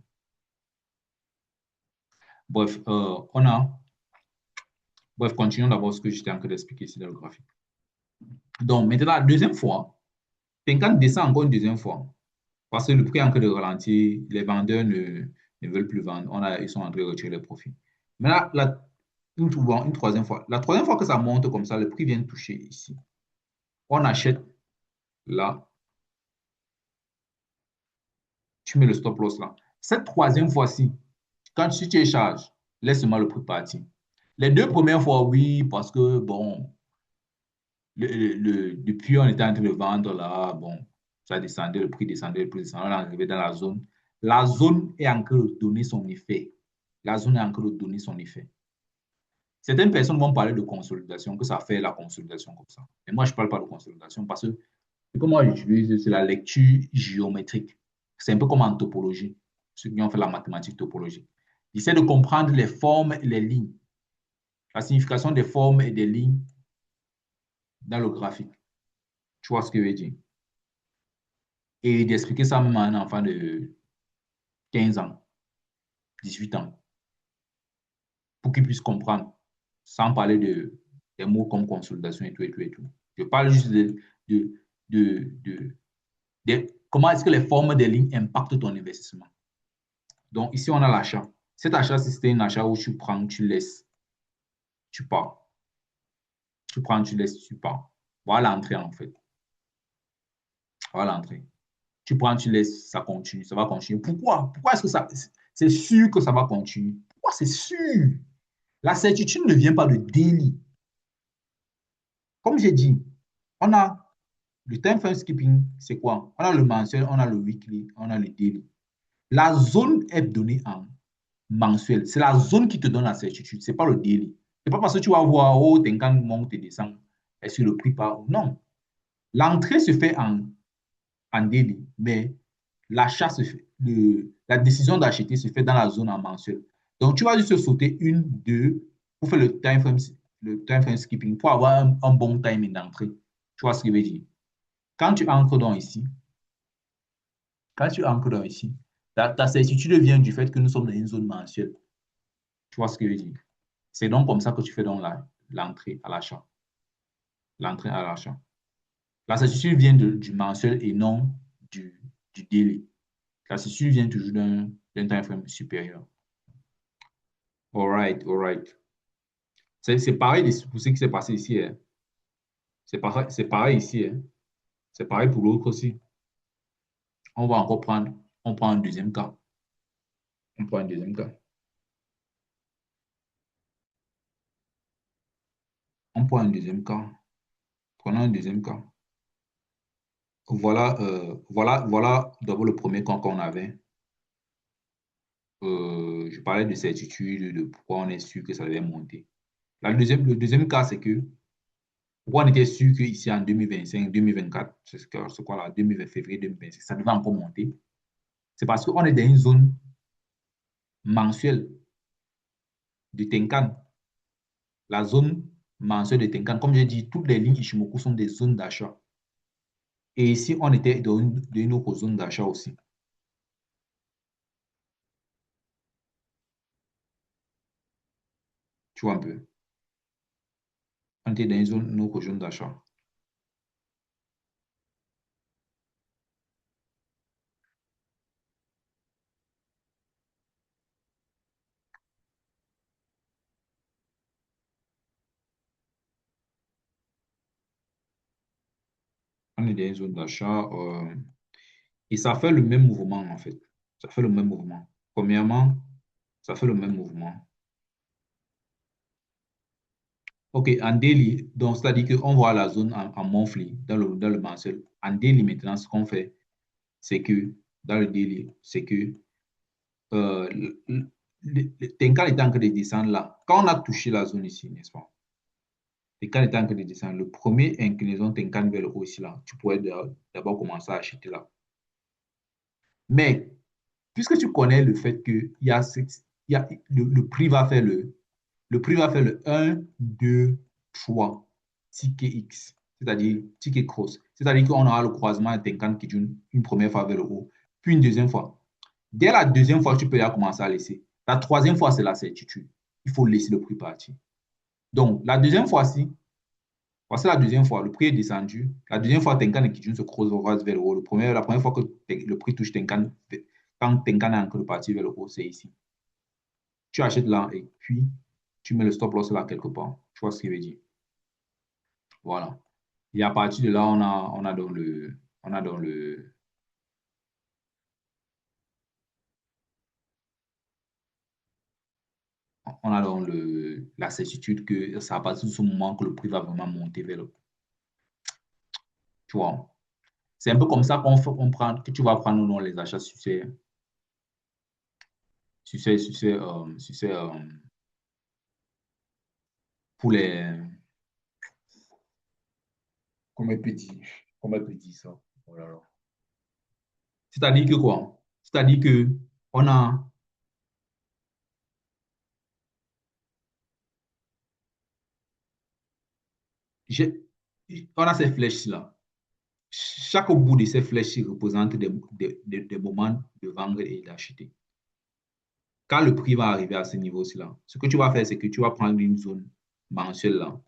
Bref, bref, continuons d'abord ce que j'étais en train d'expliquer ici dans le graphique. Donc, maintenant, la deuxième fois, Tenkan descend encore une deuxième fois. Parce que le prix est en train de ralentir, les vendeurs ne veulent plus vendre. Ils sont en train de retirer les profits. Maintenant, une troisième fois. La troisième fois que ça monte comme ça, le prix vient toucher ici. On achète là. Tu mets le stop loss là. Cette troisième fois-ci, quand tu échanges, laisse-moi le prix partir. Les deux premières fois, oui, parce que, bon, depuis on était en train de vendre là, bon, ça descendait, le prix descendait, le prix descendait, on est arrivé dans la zone. La zone est en train de donner son effet. La zone est en train de donner son effet. Certaines personnes vont parler de consolidation, que ça fait la consolidation comme ça. Mais moi, je ne parle pas de consolidation parce que ce que moi j'utilise, c'est la lecture géométrique. C'est un peu comme en topologie, ceux qui ont fait la mathématique topologique. J'essaie de comprendre les formes et les lignes, la signification des formes et des lignes dans le graphique. Tu vois ce que je veux dire? Et d'expliquer ça même à un enfant de 15 ans, 18 ans, pour qu'il puisse comprendre, sans parler des mots comme consolidation et tout, et tout, et tout. Je parle juste de, de, de, comment est-ce que les formes des lignes impactent ton investissement. Donc, ici, on a l'achat. Cet achat, c'était un achat où tu prends, tu laisses, tu pars. Tu prends, tu laisses, tu pars. Voilà l'entrée, en fait. Voilà l'entrée. Tu prends, tu laisses, ça continue, ça va continuer. Pourquoi? Pourquoi est-ce que ça. C'est sûr que ça va continuer. Pourquoi c'est sûr? La certitude ne vient pas de daily. Comme j'ai dit, on a le time frame skipping, c'est quoi? On a le mensuel, on a le weekly, on a le daily. La zone est donnée en mensuel. C'est la zone qui te donne la certitude, ce n'est pas le daily. Ce n'est pas parce que tu vas voir, oh, Tenkan monte et descend, est-ce que le prix part? Non. L'entrée se fait en daily, mais l'achat se fait, la décision d'acheter se fait dans la zone en mensuel. Donc, tu vas juste sauter une, deux, pour faire le time frame skipping, pour avoir un bon timing d'entrée. Tu vois ce que je veux dire? Quand tu ancres donc ici, quand tu ancres donc ici, ta certitude vient du fait que nous sommes dans une zone mensuelle. Tu vois ce que je veux dire? C'est donc comme ça que tu fais donc l'entrée à l'achat. L'entrée à l'achat. La certitude vient du mensuel et non du daily. La certitude vient toujours d'un time frame supérieur. All right, all right. C'est pareil pour ce qui s'est passé ici. Hein. C'est pareil ici. Hein. C'est pareil pour l'autre aussi. On va encore prendre, on prend un deuxième cas. On prend un deuxième cas. On prend un deuxième cas. Prenons un deuxième cas. Voilà d'abord le premier cas qu'on avait. Je parlais de certitude, de pourquoi on est sûr que ça devait monter. Le deuxième cas, c'est que pourquoi on était sûr qu'ici en 2025, 2024, c'est quoi là, 2020, février 2025, ça devait encore monter. C'est parce qu'on est dans une zone mensuelle de Tenkan. La zone mensuelle de Tenkan, comme j'ai dit, toutes les lignes Ishimoku sont des zones d'achat. Et ici, on était dans une autre zone d'achat aussi. Tu vois un peu. On était dans une autre zone d'achat. On est dans une zone d'achat. Et ça fait le même mouvement, en fait. Ça fait le même mouvement. Premièrement, ça fait le même mouvement. OK, en daily, donc c'est-à-dire qu'on voit la zone en monthly dans le mensuel. En daily, maintenant, ce qu'on fait, c'est que dans le daily, c'est que Tenkan est en train de descendre là. Quand on a touché la zone ici, n'est-ce pas? Tenkan est en train de descendre. Le premier inclinaison Tenkan vers le haut ici là, tu pourrais d'abord commencer à acheter là. Mais puisque tu connais le fait que le prix va faire le prix va faire le un 2 3 ticket X, c'est-à-dire ticket cross. C'est-à-dire qu'on aura le croisement de Tenkan qui est une première fois vers le haut, puis une deuxième fois. Dès la deuxième fois, tu peux déjà commencer à laisser. La troisième fois, c'est la certitude. Il faut laisser le prix partir. Donc, la deuxième fois-ci, voici la deuxième fois, le prix est descendu. La deuxième fois, Tenkan et Kijun se croisent vers le haut. La première fois que le prix touche Tenkan, quand Tenkan est en train de partir vers le haut, c'est ici. Tu achètes là et puis tu mets le stop loss là quelque part. Tu vois ce qu'il veut dire. Voilà. Et à partir de là, on a dans on a dans la certitude que c'est à partir de ce moment que le prix va vraiment monter vers le, tu vois. C'est un peu comme ça que tu vas prendre dans les achats sur ces, pour les, comment on peut dire, comment on peut dire ça? Oh là là. C'est-à-dire que quoi? C'est-à-dire que on a, j'ai- on a ces flèches-là. Chaque bout de ces flèches représente des moments de vendre et d'acheter. Quand le prix va arriver à ce niveau-là, ce que tu vas faire, c'est que tu vas prendre une zone mensuelle là.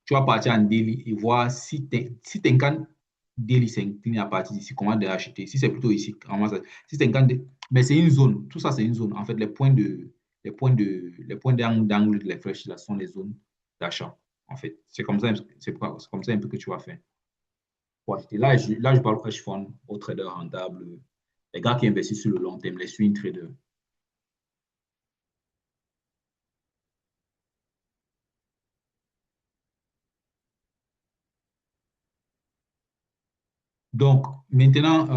Tu vas partir en daily et voir si tu incantes daily s'incline à partir d'ici, comment de acheter. Si c'est plutôt ici, comment ça. Si tu incantes, mais c'est une zone. Tout ça, c'est une zone. En fait, les points d'angle de les flèches là sont les zones d'achat. En fait, c'est comme ça un peu que tu vas faire. Pour acheter. Là, je parle hedge fund, aux traders rentables, les gars qui investissent sur le long terme, les swing traders. Donc, maintenant,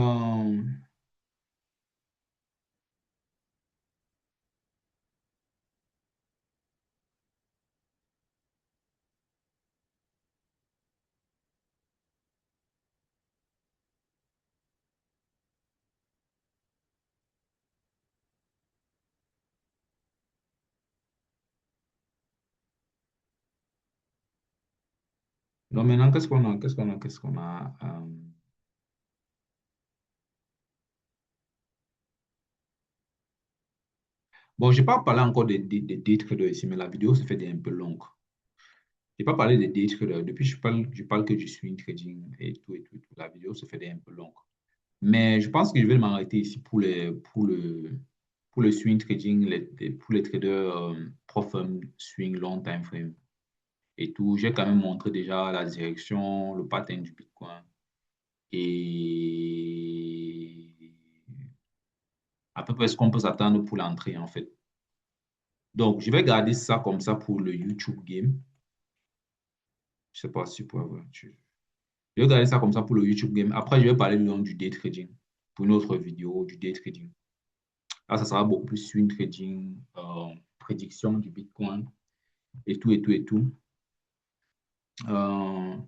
Donc maintenant, qu'est-ce qu'on a? Qu'est-ce qu'on a? Qu'est-ce qu'on a? Bon, je n'ai pas parlé encore des day traders ici, mais la vidéo se fait un peu longue. Je n'ai pas parlé des day traders. Depuis, je parle que du swing trading et tout, et tout, et tout. La vidéo se fait un peu longue. Mais je pense que je vais m'arrêter ici pour le swing trading, pour les traders pro-firm, swing, long time frame et tout. J'ai quand même montré déjà la direction, le pattern du Bitcoin et à peu près ce qu'on peut s'attendre pour l'entrée, en fait. Donc, je vais garder ça comme ça pour le YouTube game. Je sais pas si pour avoir. Je vais garder ça comme ça pour le YouTube game. Après, je vais parler du day trading pour une autre vidéo du day trading. Là, ça sera beaucoup plus swing trading, prédiction du Bitcoin et tout, et tout, et tout. Euh,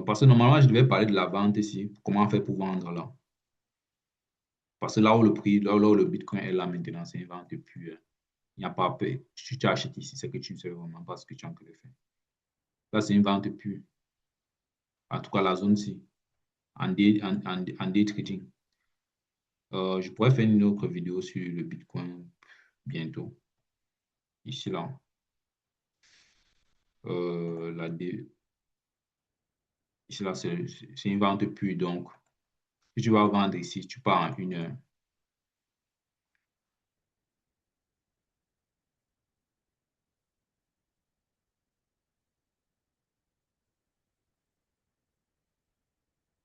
parce que normalement, je devais parler de la vente ici. Comment faire pour vendre là? Parce que là où le prix, là où le Bitcoin est là maintenant, c'est une vente. Et puis, il n'y a pas peur. Si tu achètes ici, c'est que tu ne sais vraiment pas ce que tu es en train de faire. Là, c'est une vente pure. En tout cas, la zone-ci, en day trading. Je pourrais faire une autre vidéo sur le Bitcoin bientôt. Ici, là. La dé- Ici, là, c'est une vente pure. Donc, si tu vas vendre ici, tu pars en 1 heure.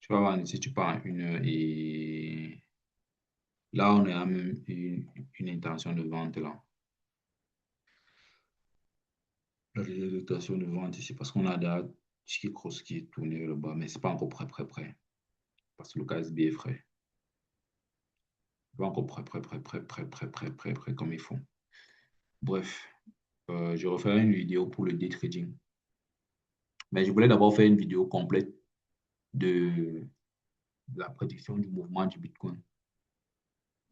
Tu vas vendre ici, tu pars en 1 heure. Et là, on a même une intention de vente là. Là, il y a une intention de vente ici parce qu'on a déjà Tiki Cross qui est tourné vers le bas, mais c'est pas encore prêt. Parce que le KSB est frais. Pas encore prêt comme il faut. Bref, je referai une vidéo pour le day trading. Mais je voulais d'abord faire une vidéo complète de la prédiction du mouvement du Bitcoin.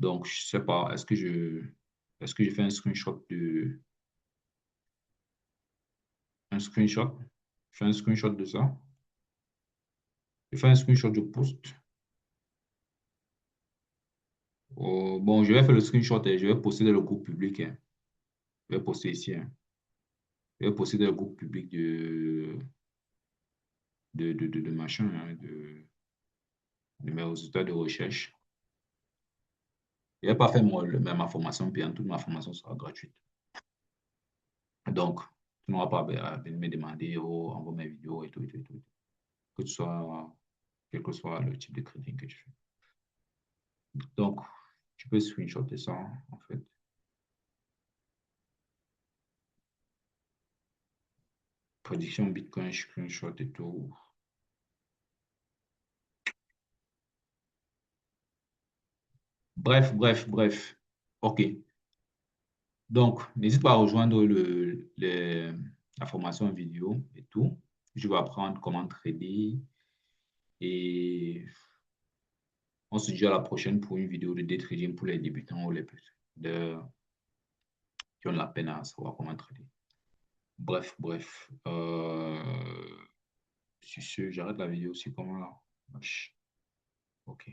Donc, je sais pas, est-ce que je fais un screenshot? Je fais un screenshot de ça. Je fais un screenshot du post. Bon, je vais faire le screenshot et je vais poster dans le groupe public, hein. Je vais poster ici, hein. Je vais poster dans le groupe public de machin, hein, de mes résultats de recherche. Je ne vais pas faire ma formation payante, toute ma formation sera gratuite. Donc, tu n'auras pas à venir me demander, oh, envoie mes vidéos et tout, et tout, et tout. Que tu sois, quel que soit le type de trading que tu fais. Donc, tu peux screenshotter ça, en fait. Prédiction Bitcoin, screenshot et tout. Bref. OK. Donc, n'hésite pas à rejoindre la formation vidéo et tout. Je vais apprendre comment trader et on se dit à la prochaine pour une vidéo de day trading pour les débutants ou les petits qui ont la peine à savoir comment trader. Bref. Sur ce, j'arrête la vidéo aussi comment là. Wesh. OK.